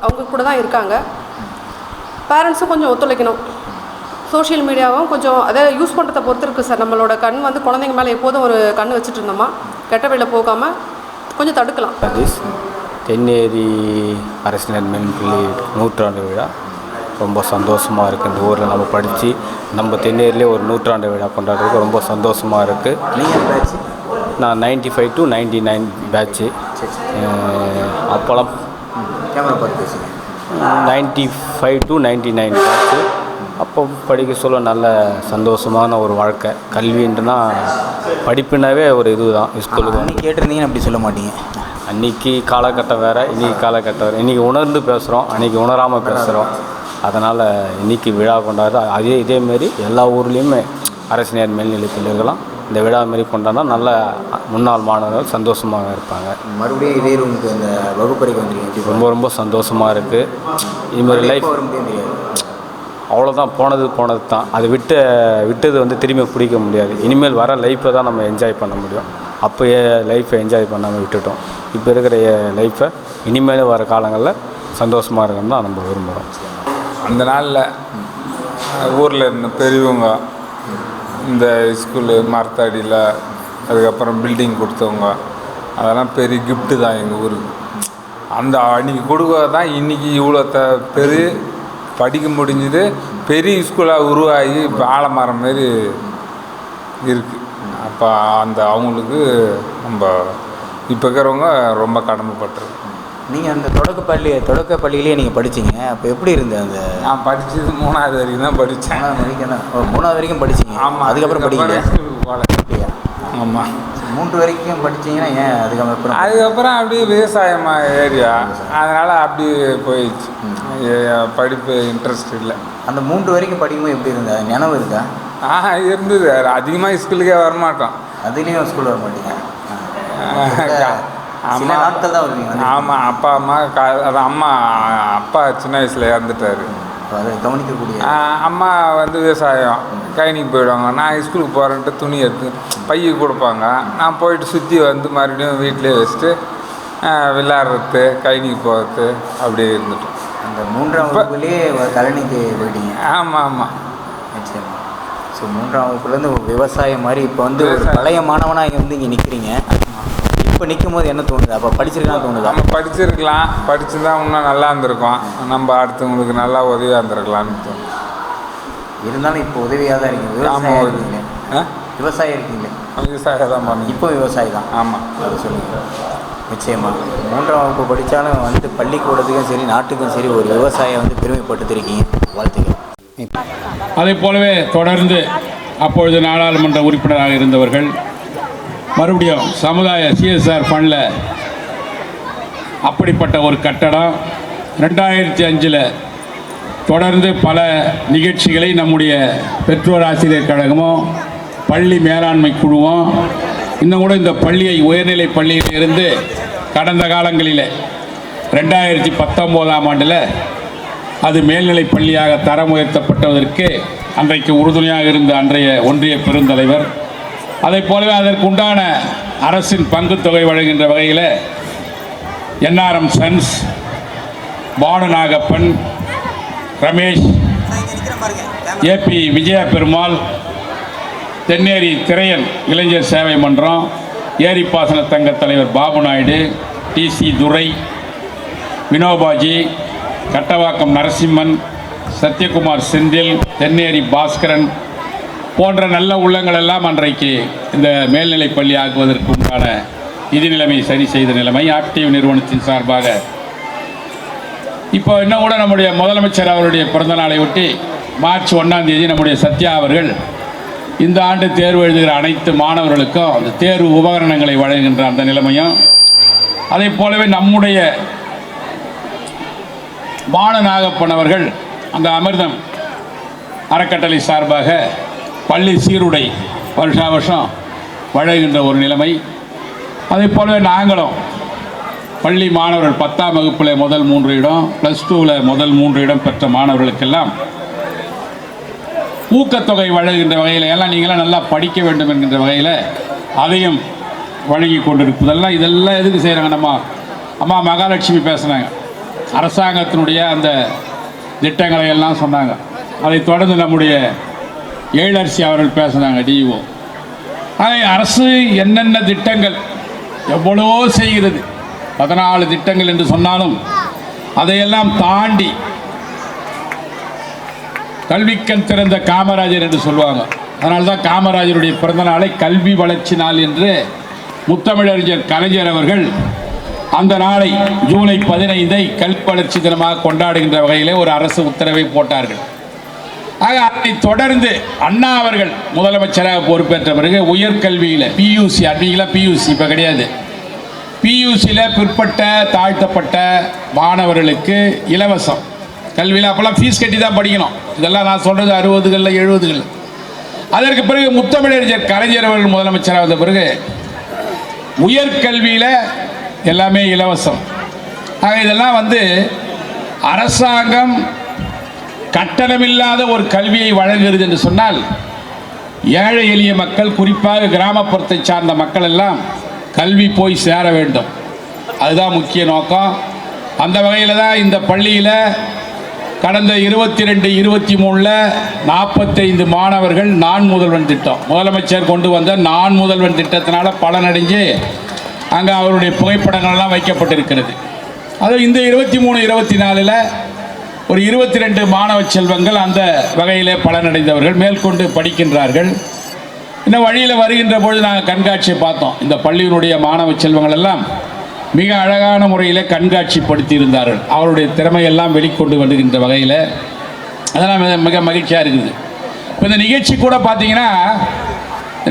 அவங்க கூட தான் இருக்காங்க. பேரண்ட்ஸும் கொஞ்சம் ஒத்துழைக்கணும். சோஷியல் மீடியாவும் கொஞ்சம் அதை யூஸ் பண்ணுறதை பொறுத்து இருக்குது சார். நம்மளோட கண் வந்து குழந்தைங்க மேலே எப்போதும் ஒரு கண் வச்சுட்டு இருந்தோமா, கெட்ட வழியில் போகாமல் கொஞ்சம் தடுக்கலாம். தென்னேரி அரசினர் மேல்பள்ளி 100ஆண்டு விழா ரொம்ப சந்தோஷமாக இருக்குது. இந்த ஊரில் நம்ம படித்து நம்ம தென்னேரிலே ஒரு 100ஆண்டு விழா கொண்டாடுறதுக்கு ரொம்ப சந்தோஷமாக இருக்குது. நீங்கள் பேட்ச்? நான் 95 to 99 பேட்ச்சு. அப்போலாம் கேமரா பார்த்து பேசுங்க. 95 to 99 பேட்ச்சு. அப்போ படிக்க சொல்ல நல்ல சந்தோஷமான ஒரு வாழ்க்கை. கல்வின்றுனா படிப்புனாவே ஒரு இது தான். ஸ்கூலுக்கு அன்றைக்கி கேட்டிருந்தீங்கன்னு அப்படி சொல்ல மாட்டீங்க. அன்றைக்கி காலகட்டம் வேறு, இன்றைக்கி காலகட்டம் வேறு. இன்றைக்கி உணர்ந்து பேசுகிறோம், அன்றைக்கி உணராமல் பேசுகிறோம். அதனால் இன்றைக்கி விழா கொண்டாடுறது இதேமாரி எல்லா ஊர்லேயுமே அரசினர் மேல்நிலைப் பள்ளிகளும் இந்த விழா மாரி கொண்டாடினா நல்ல முன்னாள் மாணவர்கள் சந்தோஷமாக இருப்பாங்க. மறுபடியும் இதே ரூமுக்கு இந்த வகுப்பறைக்கு வந்துருக்கீங்க, ரொம்ப ரொம்ப சந்தோஷமாக இருக்குது. இதுமாதிரி லைஃப் அவ்வளோதான், போனது தான். அது விட்டது வந்து திரும்பி பிடிக்க முடியாது. இனிமேல் வர லைஃப்பை தான் நம்ம என்ஜாய் பண்ண முடியும். அப்போயே லைஃப்பை என்ஜாய் பண்ணாமல் விட்டுட்டோம். இப்போ இருக்கிற லைஃப்பை இனிமேல் வர காலங்களில் சந்தோஷமாக இருக்கணும் தான் நம்ம விரும்புகிறோம். அந்த நாளில் ஊரில் இருந்த பெரியவங்க இந்த ஸ்கூலு மரத்தடியில் அதுக்கப்புறம் பில்டிங் கொடுத்தவங்க அதெல்லாம் பெரிய கிஃப்ட்டு தான் எங்கள் ஊருக்கு. அந்த அன்றைக்கி கொடுக்க தான் இன்றைக்கி இவ்வளோ பெரிய படிக்க முடிஞ்சது. பெரிய ஸ்கூலாக உருவாகி இப்போ ஆலமரம் மாரி இருக்குது. அப்போ அவங்களுக்கு நம்ம இப்போ இருக்கிறவங்க ரொம்ப கடமைப்பட்டிருக்கு. நீங்கள் அந்த தொடக்க பள்ளியிலேயே நீங்கள் படிச்சிங்க. அப்போ எப்படி இருந்தது? அந்த நான் படித்தது 3வது வரைக்கும் தான் படித்தேன். 3வது வரைக்கும் படிச்சிங்க? ஆமாம். அதுக்கப்புறம் படிக்கல? போகல. ஆமாம். 3 வரைக்கும் படிச்சிங்கன்னா ஏன் அதுக்கப்புறம் அப்படியே விவசாயம் ஏரியா, அதனால் அப்படியே போயிடுச்சு. படிப்பு இன்ட்ரெஸ்ட் இல்லை. அந்த 3 வரைக்கும் படிக்கும்போது எப்படி இருந்தா? நினைவு இருக்கா? இருந்தது. அதிகமாக ஸ்கூலுக்கே வரமாட்டோம். அதுலேயும் ஸ்கூல் வர மாட்டீங்க? நாட்கள் தான் வருவீங்க? ஆமாம். அப்பா அம்மா அது அப்பா சின்ன வயசில் இறந்துட்டார். அதை கவனிக்கக்கூடிய அம்மா வந்து விவசாயம் கைனிக்கு போயிடுவாங்க. நான் ஸ்கூலுக்கு போகிறேன்ட்டு துணி எடுத்து பைய கொடுப்பாங்க. நான் போயிட்டு சுற்றி வந்து மறுபடியும் வீட்டிலே வச்சுட்டு விளையாடுறது கைனிக்கு போகிறது அப்படியே இருந்துட்டோம். அந்த 3ஆம் வகுப்புலேயே கழனிக்கு போயிட்டீங்க? ஆமாம் ஆமாம், நிச்சயமா. ஸோ 3ஆம் வகுப்புலேருந்து விவசாயம் மாதிரி இப்போ வந்து ஒரு பழைய மாணவனாக இங்கே வந்து இங்கே நிற்கிறீங்க. இப்போ நிற்கும் போது என்ன தோணுது? அப்போ படிச்சிருக்கலாம் தோணுதா? நம்ம படிச்சிருக்கலாம், படிச்சுருந்தா இன்னும் நல்லா இருந்திருக்கோம். நம்ம அடுத்தவங்களுக்கு நல்லா உதவியாக இருந்திருக்கலாம்னு தோணும். இருந்தாலும் இப்போ உதவியாக தான் இருக்கீங்க. ஆமாம், இருக்கீங்களே, விவசாயம் இருக்கீங்களே, விவசாயம் தான் பண்ணி இப்போ விவசாயி தான். ஆமாம், அது சொல்லுங்க. நிச்சயமாக 3ஆம் வகுப்பு படித்தாலும் வந்து பள்ளிக்கூடத்துக்கும் சரி நாட்டுக்கும் சரி ஒரு விவசாயம் வந்து பெருமைப்பட்டுருக்கீங்க. வாழ்த்துக்கள். அதை போலவே தொடர்ந்து அப்பொழுது நாடாளுமன்ற உறுப்பினராக இருந்தவர்கள் மறுபடியும் சமுதாய சிஎஸ்ஆர் ஃபண்டில் அப்படிப்பட்ட ஒரு கட்டடம் 2005 தொடர்ந்து பல நிகழ்ச்சிகளை நம்முடைய பெற்றோர் ஆசிரியர் கழகமும் பள்ளி மேலாண்மை குழுவும் இன்னும் கூட இந்த பள்ளியை உயர்நிலை பள்ளியில் இருந்து கடந்த காலங்களில் 2019ஆம் ஆண்டில் அது மேல்நிலை பள்ளியாக தரம் உயர்த்தப்பட்டதற்கு அன்றைக்கு உறுதுணையாக இருந்த அன்றைய ஒன்றிய பெருந்தலைவர், அதை போலவே அதற்கு உண்டான அரசின் பங்குத்தொகை வழங்குகின்ற வகையில் NRM Sons, Banu Nagappan, Ramesh, AB Vijaya Perumal, Thenneri Thiraiyan இளைஞர் சேவை மன்றம், ஏரிப்பாசன தங்க தலைவர் பாபு நாயுடு, டிசி துரை, வினோபாஜி, கட்டவாக்கம் நரசிம்மன், சத்யகுமார் செந்தில், தென்னேரி பாஸ்கரன் போன்ற நல்ல உள்ளங்கள் எல்லாம் அன்றைக்கு இந்த மேல்நிலை பள்ளி ஆக்குவதற்கு உண்டான நிதி நிலைமை சரி செய்த நிலைமை ஆக்டிவ் நிறுவனத்தின் சார்பாக இப்போ இன்னும் கூட நம்முடைய முதலமைச்சர் அவருடைய பிறந்த நாளை ஒட்டி மார்ச் 1ஆம் தேதி நம்முடைய சத்யா அவர்கள் இந்த ஆண்டு தேர்வு எழுதுகிற அனைத்து மாணவர்களுக்கும் அந்த தேர்வு உபகரணங்களை வழங்குகின்ற அந்த நிலைமையும், அதை போலவே நம்முடைய பானு நாகப்பன் அவர்கள் அந்த அமிர்தம் அறக்கட்டளை சார்பாக பள்ளி சீருடை வருஷா வருஷம் வழங்குகின்ற ஒரு நிலைமை. அதே போலவே நாங்களும் பள்ளி மாணவர்கள் 10ஆம் வகுப்பில் முதல் 3 இடம், +2ல் முதல் 3 இடம் பெற்ற மாணவர்களுக்கெல்லாம் ஊக்கத்தொகை வழங்குகின்ற வகையில் எல்லாம் நீங்களாம் நல்லா படிக்க வேண்டும் என்கின்ற வகையில் அதையும் வழங்கி கொண்டிருப்பதெல்லாம் இதெல்லாம் எதுக்கு செய்கிறாங்க? நம்ம அம்மா மகாலட்சுமி பேசுனாங்க, அரசாங்கத்தினுடைய அந்த திட்டங்களை எல்லாம் சொன்னாங்க. அதை தொடர்ந்து நம்முடைய எழிலரசி அவர்கள் பேசுனாங்க, டிஓ. அரசு என்னென்ன திட்டங்கள் எவ்வளவோ செய்கிறது, 14 திட்டங்கள் என்று சொன்னாலும் அதையெல்லாம் தாண்டி கல்விக்கண் திறந்த காமராஜர் என்று சொல்லுவாங்க. அதனால தான் காமராஜருடைய பிறந்த நாளை கல்வி வளர்ச்சி நாள் என்று முத்தமிழறிஞர் கலைஞர் அவர்கள் அந்த நாளை ஜூலை 15ஐ கல்வி வளர்ச்சி தினமாக கொண்டாடுகின்ற வகையிலே ஒரு அரசு உத்தரவை போட்டார்கள். ஆக அதை தொடர்ந்து அண்ணா அவர்கள் முதலமைச்சராக பொறுப்பேற்ற பிறகு உயர்கல்வியில் பியூசி, அன்றைக்கெல்லாம் பியூசி இப்போ கிடையாது, பியூசியில் பிற்பட்ட தாழ்த்தப்பட்ட மாணவர்களுக்கு இலவசம் கல்வியில் அப்போல்லாம் ஃபீஸ் கட்டி தான் படிக்கணும். இதெல்லாம் நான் சொல்கிறது 60களில் 70களில். அதற்கு பிறகு முத்தமிழறிஞர் கலைஞர் அவர்கள் முதலமைச்சராக வந்த பிறகு உயர்கல்வியில் எல்லாமே இலவசம். ஆக இதெல்லாம் அரசாங்கம் கட்டணமில்லாத ஒரு கல்வியை வழங்குகிறது என்று சொன்னால் ஏழை எளிய மக்கள், குறிப்பாக கிராமப்புறத்தை சார்ந்த மக்கள் எல்லாம் கல்வி போய் சேர வேண்டும். அதுதான் முக்கிய நோக்கம். அந்த வகையில் தான் இந்த பள்ளியில் கடந்த 22-23 45 மாணவர்கள் நான் முதல்வன் திட்டம், முதலமைச்சர் கொண்டு வந்த நான் முதல்வன் திட்டத்தினால பலனடைஞ்சு அங்கே அவருடைய புகைப்படங்கள்லாம் வைக்கப்பட்டிருக்கிறது. அது இந்த 23-24 ஒரு 22 மாணவ செல்வங்கள் அந்த வகையிலே பலனடைந்தவர்கள் மேற்கொண்டு படிக்கின்றார்கள். இன்னும் வழியில் வருகின்ற பொழுது நாங்கள் கண்காட்சியை பார்த்தோம். இந்த பள்ளியினுடைய மாணவ செல்வங்கள் எல்லாம் மிக அழகான முறையில் கண்காட்சிப்படுத்தி இருந்தார்கள். அவருடைய திறமையெல்லாம் வெளிக்கொண்டு வருகின்ற வகையில் அதெல்லாம் மிக மகிழ்ச்சியாக இருக்குது. இப்போ இந்த நிகழ்ச்சி கூட பார்த்தீங்கன்னா,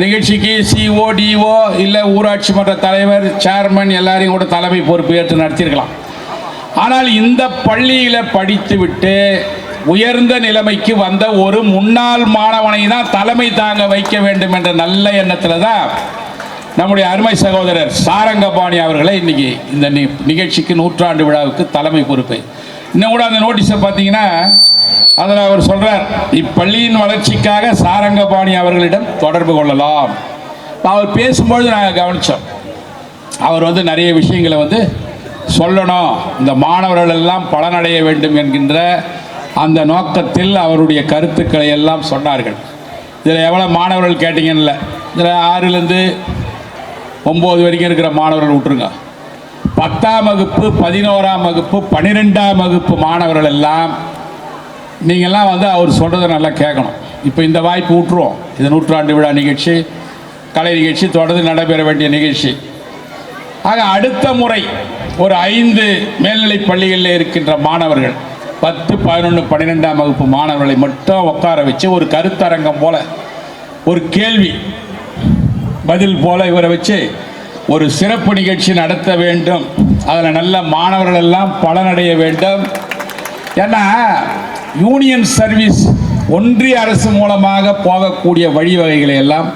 நிகழ்ச்சிக்கு சிஓ, டிஓ இல்லை ஊராட்சி மன்ற தலைவர், சேர்மன் எல்லாரையும் கூட தலைமை பொறுப்பு ஏற்று நடத்தியிருக்கலாம். ஆனால் இந்த பள்ளியில் படித்துவிட்டு உயர்ந்த நிலைமைக்கு வந்த ஒரு முன்னாள் மாணவனை தான் தலைமை தாங்க வைக்க வேண்டும் என்ற நல்ல எண்ணத்தில் தான் நம்முடைய அருமை சகோதரர் சாரங்கபாணி அவர்களை இன்றைக்கி இந்த நிகழ்ச்சிக்கு 100ஆண்டு விழாவுக்கு தலைமை பொறுப்பு. இன்னும் கூட அந்த நோட்டீஸை பார்த்தீங்கன்னா அதில் அவர் சொல்கிறார், இப்பள்ளியின் வளர்ச்சிக்காக சாரங்கபாணி அவர்களிடம் தொடர்பு கொள்ளலாம். அவர் பேசும்பொழுது நாங்கள் கவனித்தோம், அவர் வந்து நிறைய விஷயங்களை வந்து சொல்லணும், இந்த மாணவர்கள் எல்லாம் பலனடைய வேண்டும் என்கின்ற அந்த நோக்கத்தில் அவருடைய கருத்துக்களை எல்லாம் சொன்னார்கள். இதில் எவ்வளோ மாணவர்கள் கேட்டிங்கன்னு, இதில் 6லேருந்து 9 வரைக்கும் இருக்கிற மாணவர்கள் விட்டுருங்க. 10ஆம் வகுப்பு, 11ஆம் வகுப்பு, 12ஆம் வகுப்பு மாணவர்கள் எல்லாம் நீங்கள்லாம் வந்து அவர் சொல்கிறத நல்லா கேட்கணும். இப்போ இந்த வாய்ப்பு விட்டுருவோம். இது 100ஆண்டு விழா நிகழ்ச்சி, கலை நிகழ்ச்சி, தொடர்ந்து நடைபெற வேண்டிய நிகழ்ச்சி. ஆக அடுத்த முறை ஒரு 5 மேல்நிலைப் பள்ளிகளில் இருக்கின்ற மாணவர்கள் 10, 11, 12ஆம் வகுப்பு மாணவர்களை மட்டும் உட்கார வச்சு ஒரு கருத்தரங்கம் போல, ஒரு கேள்வி பதில் போல இவரை வச்சு ஒரு சிறப்பு நிகழ்ச்சி நடத்த வேண்டும். அதில் நல்ல மாணவர்கள் எல்லாம் பலனடைய வேண்டும். ஏன்னா யூனியன் சர்வீஸ் ஒன்றிய அரசு மூலமாக போகக்கூடிய வழிவகைகளை எல்லாம்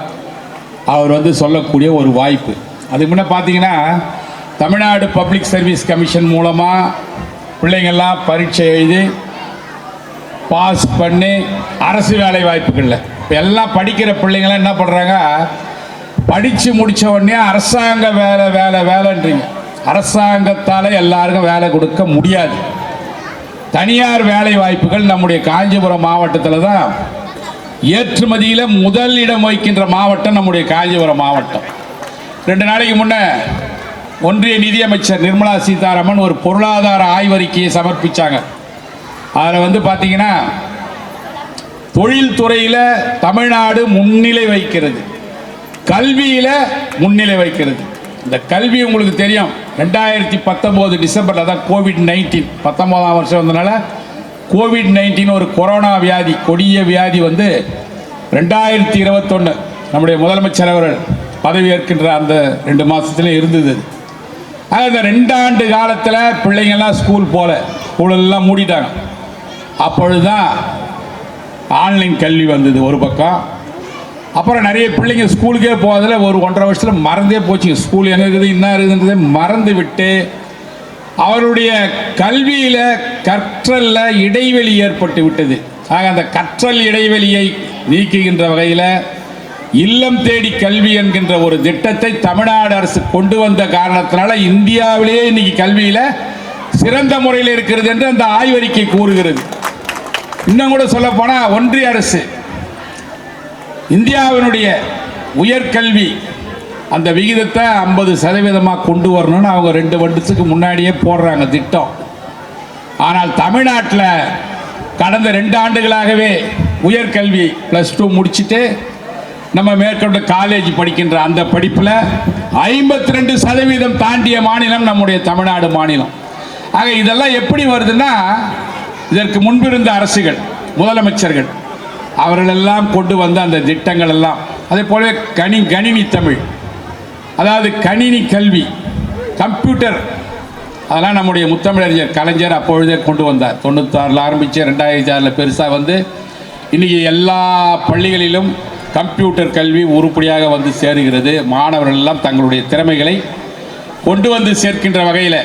அவர் வந்து சொல்லக்கூடிய ஒரு வாய்ப்பு. அதுக்கு முன்னே பார்த்தீங்கன்னா தமிழ்நாடு பப்ளிக் சர்வீஸ் கமிஷன் மூலமாக பிள்ளைங்கள்லாம் பரீட்சை எழுதி பாஸ் பண்ணி அரசு வேலை வாய்ப்புகளில் இப்போ எல்லாம் படிக்கிற பிள்ளைங்களாம் என்ன பண்ணுறாங்க, படித்து முடித்த உடனே அரசாங்க வேலை வேலை வேலைன்றீங்க. அரசாங்கத்தால் எல்லாருக்கும் வேலை கொடுக்க முடியாது. தனியார் வேலை வாய்ப்புகள் நம்முடைய காஞ்சிபுரம் மாவட்டத்தில் தான் ஏற்றுமதியில் முதல் இடம் வகிக்கின்ற மாவட்டம் நம்முடைய காஞ்சிபுரம் மாவட்டம். 2 நாளைக்கு முன்னே ஒன்றிய நிதியமைச்சர் நிர்மலா சீதாராமன் ஒரு பொருளாதார ஆய்வறிக்கையை சமர்ப்பித்தாங்க. அதில் வந்து பார்த்தீங்கன்னா தொழில்துறையில் தமிழ்நாடு முன்னிலை வகிக்கிறது, கல்வியில் முன்னிலை வகிக்கிறது. இந்த கல்வி உங்களுக்கு தெரியும், 2019 டிசம்பரில் தான் கோவிட்-19 19ஆம் வருஷம் வந்ததுனால கோவிட்-19 ஒரு கொரோனா வியாதி, கொடிய வியாதி வந்து 2021 நம்முடைய முதலமைச்சர் அவர்கள் பதவி ஏற்கின்ற அந்த 2 மாதத்துல இருந்தது. அந்த 2 ஆண்டு காலத்தில் பிள்ளைங்கள்லாம் ஸ்கூல் போல, ஸ்கூலெல்லாம் மூடிட்டாங்க. அப்பொழுது தான் ஆன்லைன் கல்வி வந்தது ஒரு பக்கம். அப்புறம் நிறைய பிள்ளைங்க ஸ்கூலுக்கே போகிறதில் ஒரு 1.5 வருஷத்தில் மறந்தே போச்சுங்க. ஸ்கூல் என்ன இருக்குது என்ன இருக்குதுன்றதே மறந்து விட்டு அவருடைய கல்வியில் கற்றலில் இடைவெளி ஏற்பட்டு விட்டது. ஆக அந்த கற்றல் இடைவெளியை நீக்குகின்ற வகையில் இல்லம் தேடி கல்வி என்கின்ற ஒரு திட்டத்தை தமிழ்நாடு அரசு கொண்டு வந்த காரணத்தினால இந்தியாவிலேயே இன்னைக்கு கல்வியில் சிறந்த முறையில் இருக்கிறது என்று அந்த ஆய்வறிக்கை கூறுகிறது. இன்னும் கூட சொல்லப்போனால் ஒன்றிய அரசு இந்தியாவினுடைய உயர்கல்வி அந்த விகிதத்தை 50% கொண்டு வரணும்னு அவங்க 2 வருடத்துக்கு முன்னாடியே போடுறாங்க திட்டம். ஆனால் தமிழ்நாட்டில் கடந்த 2 ஆண்டுகளாகவே உயர்கல்வி +2 முடிச்சுட்டு நம்ம மேற்கொண்டு காலேஜ் படிக்கின்ற அந்த படிப்பில் 52% தாண்டிய மாநிலம் நம்முடைய தமிழ்நாடு மாநிலம். ஆக இதெல்லாம் எப்படி வருதுன்னா, இதற்கு முன்பிருந்த அரசுகள், முதலமைச்சர்கள் அவர்களெல்லாம் கொண்டு வந்த அந்த திட்டங்கள் எல்லாம், அதே போலவே கணினி தமிழ், அதாவது கணினி கல்வி, கம்ப்யூட்டர், அதெல்லாம் நம்முடைய முத்தமிழறிஞர் கலைஞர் அப்பொழுதே கொண்டு வந்தார். 96 ஆரம்பித்து 2006 பெருசாக வந்து இன்றைக்கி எல்லா பள்ளிகளிலும் கம்ப்யூட்டர் கல்வி உருப்படியாக வந்து சேருகிறது. மாணவர்கள் எல்லாம் தங்களுடைய திறமைகளை கொண்டு வந்து சேர்க்கின்ற வகையில்.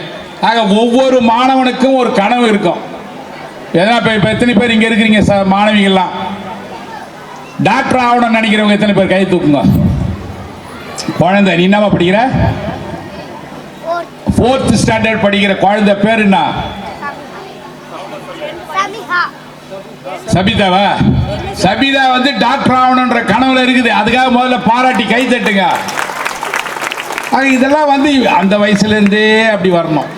ஆக ஒவ்வொரு மாணவனுக்கும் ஒரு கனவு இருக்கும். ஏன்னா இப்போ எத்தனை பேர் இங்கே இருக்கிறீங்க மாணவிகள்லாம் டாக்டர் ஆகணும்னு நினைக்கிறவங்க எத்தனை பேர் கை தூக்குங்க. குழந்தை, நீ என்னவா படிக்கிற? 4th ஸ்டாண்டர்ட் படிக்கிற குழந்தை பேர் என்ன? சபிதாவா? சபிதா வந்து டாக்டர் ஆகணுன்ற கனவுல இருக்குது. அதுக்காக முதல்ல பாராட்டி கை தட்டுங்க. இதெல்லாம் வந்து அந்த வயசுல இருந்தே அப்படி வரணும்.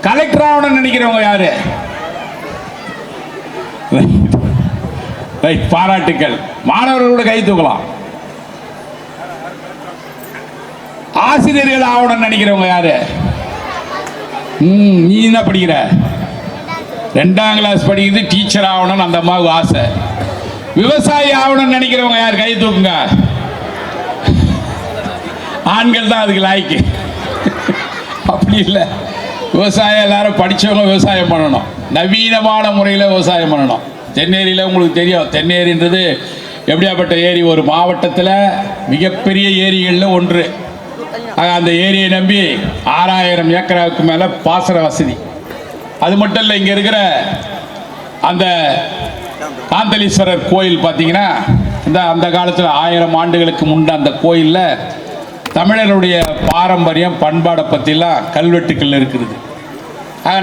கலெக்டர் ஆகணும்னு நினைக்கிறவங்க யாரு? ரைட், பாராட்டுக்கள். மாணவர்களோட கை தூக்கலாம். ஆசிரியர்கள் ஆகணும்னு நினைக்கிறவங்க யாரு? நீ என்ன படிக்கிற? 2ஆம் கிளாஸ் படிக்கிறது, டீச்சர் ஆகணும்னு அந்த அம்மாவுக்கு ஆசை. விவசாயி ஆகணும்னு நினைக்கிறவங்க யார்? கை தூக்குங்க. ஆண்கள் தான் அதுக்கு லாய்க்கு. அப்படி இல்லை, விவசாயம் எல்லாரும் படித்தவங்க விவசாயம் பண்ணணும், நவீனமான முறையில் விவசாயம் பண்ணணும். தென்னேரியில் உங்களுக்கு தெரியும், தென்னேரின்றது எப்படியாப்பட்ட ஏரி, ஒரு மாவட்டத்தில் மிகப்பெரிய ஏரிகளில் ஒன்று. அந்த ஏரியை நம்பி 6000 ஏக்கராவுக்கு மேலே பாசன வசதி. அது மட்டும் இல்லை, இங்கே இருக்கிற அந்த காந்தலீஸ்வரர் கோயில் பார்த்தீங்கன்னா அந்த காலத்தில் 1000 ஆண்டுகளுக்கு முன்பு அந்த கோயிலில் தமிழருடைய பாரம்பரியம் பண்பாடை பற்றிலாம் கல்வெட்டுக்கள் இருக்கிறது.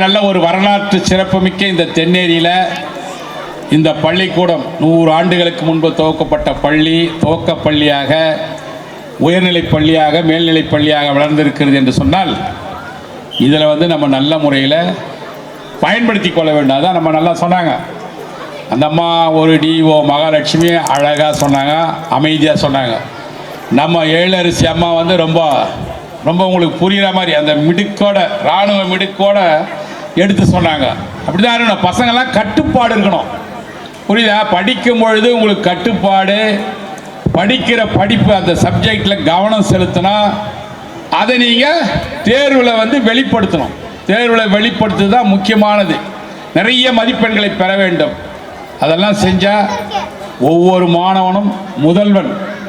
நல்ல ஒரு வரலாற்று சிறப்புமிக்க இந்த தென்னேரியில் இந்த பள்ளிக்கூடம் 100 ஆண்டுகளுக்கு முன்பு துவக்கப்பட்ட பள்ளி துவக்கப் பள்ளியாக உயர்நிலைப் பள்ளியாக மேல்நிலைப் பள்ளியாக வளர்ந்திருக்கிறது என்று சொன்னால் இதில் நம்ம நல்ல முறையில் பயன்படுத்தி கொள்ள வேண்டும். அதான் நம்ம நல்லா சொன்னாங்க. அந்த அம்மா ஒரு டிஓ மகாலட்சுமி அழகாக சொன்னாங்க, அமைதியாக சொன்னாங்க. நம்ம எழிலரசி அம்மா ரொம்ப ரொம்ப உங்களுக்கு புரிகிற மாதிரி அந்த மிடுக்கோட இராணுவ மிடுக்கோட எடுத்து சொன்னாங்க. அப்படி தான் இருக்கணும். பசங்கள்லாம் கட்டுப்பாடு இருக்கணும். புரியுதா? படிக்கும் பொழுது உங்களுக்கு கட்டுப்பாடு, படிக்கிற படிப்பு அந்த சப்ஜெக்டில் கவனம் செலுத்தினா அதை நீங்கள் தேர்வில் வெளிப்படுத்தணும். தேர்வில் வெளிப்படுத்துறது தான் முக்கியமானது. நிறைய மதிப்பெண்களை பெற வேண்டும். அதெல்லாம் செஞ்சால் ஒவ்வொரு மாணவனும்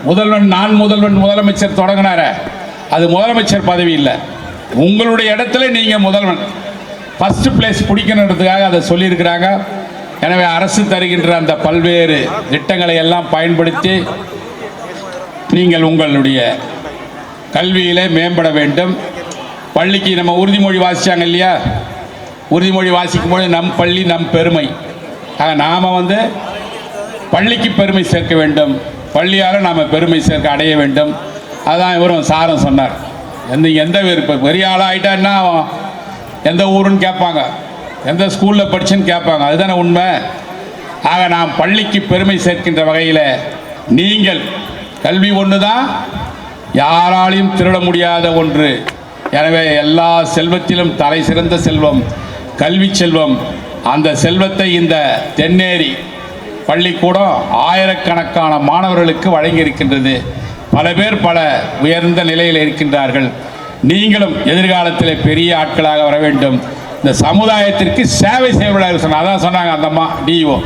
முதல்வன் நான் முதலமைச்சர் தொடங்கினார, அது முதலமைச்சர் பதவி இல்லை. உங்களுடைய இடத்துல நீங்கள் முதல்வன் ஃபஸ்ட்டு பிளேஸ் பிடிக்கணுன்றதுக்காக அதை சொல்லியிருக்கிறாங்க. எனவே அரசு தருகின்ற அந்த பல்வேறு திட்டங்களை எல்லாம் பயன்படுத்தி நீங்கள் உங்களுடைய கல்வியிலே மேம்பட வேண்டும். பள்ளிக்கு நம்ம உறுதிமொழி வாசித்தாங்க இல்லையா? உறுதிமொழி வாசிக்கும்போது நம் பள்ளி நம் பெருமை. ஆக நாம் பள்ளிக்கு பெருமை சேர்க்க வேண்டும், பள்ளியால் நாம் பெருமை சேர்க்க அடைய வேண்டும். அதுதான் இவரும் சாரம் சொன்னார். எந்த இப்போ பெரிய ஆளாக ஆகிட்டான்னா எந்த ஊருன்னு கேட்பாங்க, எந்த ஸ்கூலில் படிச்சுன்னு கேட்பாங்க. அதுதானே உண்மை. ஆக நாம் பள்ளிக்கு பெருமை சேர்க்கின்ற வகையில் நீங்கள் கல்வி ஒன்று தான் யாராலையும் திருட முடியாத ஒன்று. எனவே எல்லா செல்வத்திலும் தலை சிறந்த செல்வம் கல்வி செல்வம். அந்த செல்வத்தை இந்த தென்னேரி பள்ளிக்கூடம் ஆயிரக்கணக்கான மாணவர்களுக்கு வழங்கியிருக்கின்றது. பல பேர் பல உயர்ந்த நிலையில் இருக்கின்றார்கள். நீங்களும் எதிர்காலத்தில் பெரிய ஆட்களாக வர வேண்டும். இந்த சமுதாயத்திற்கு சேவை செய்வதாக சொன்னாங்க. அதான் சொன்னாங்க அந்த அம்மா டிஓ.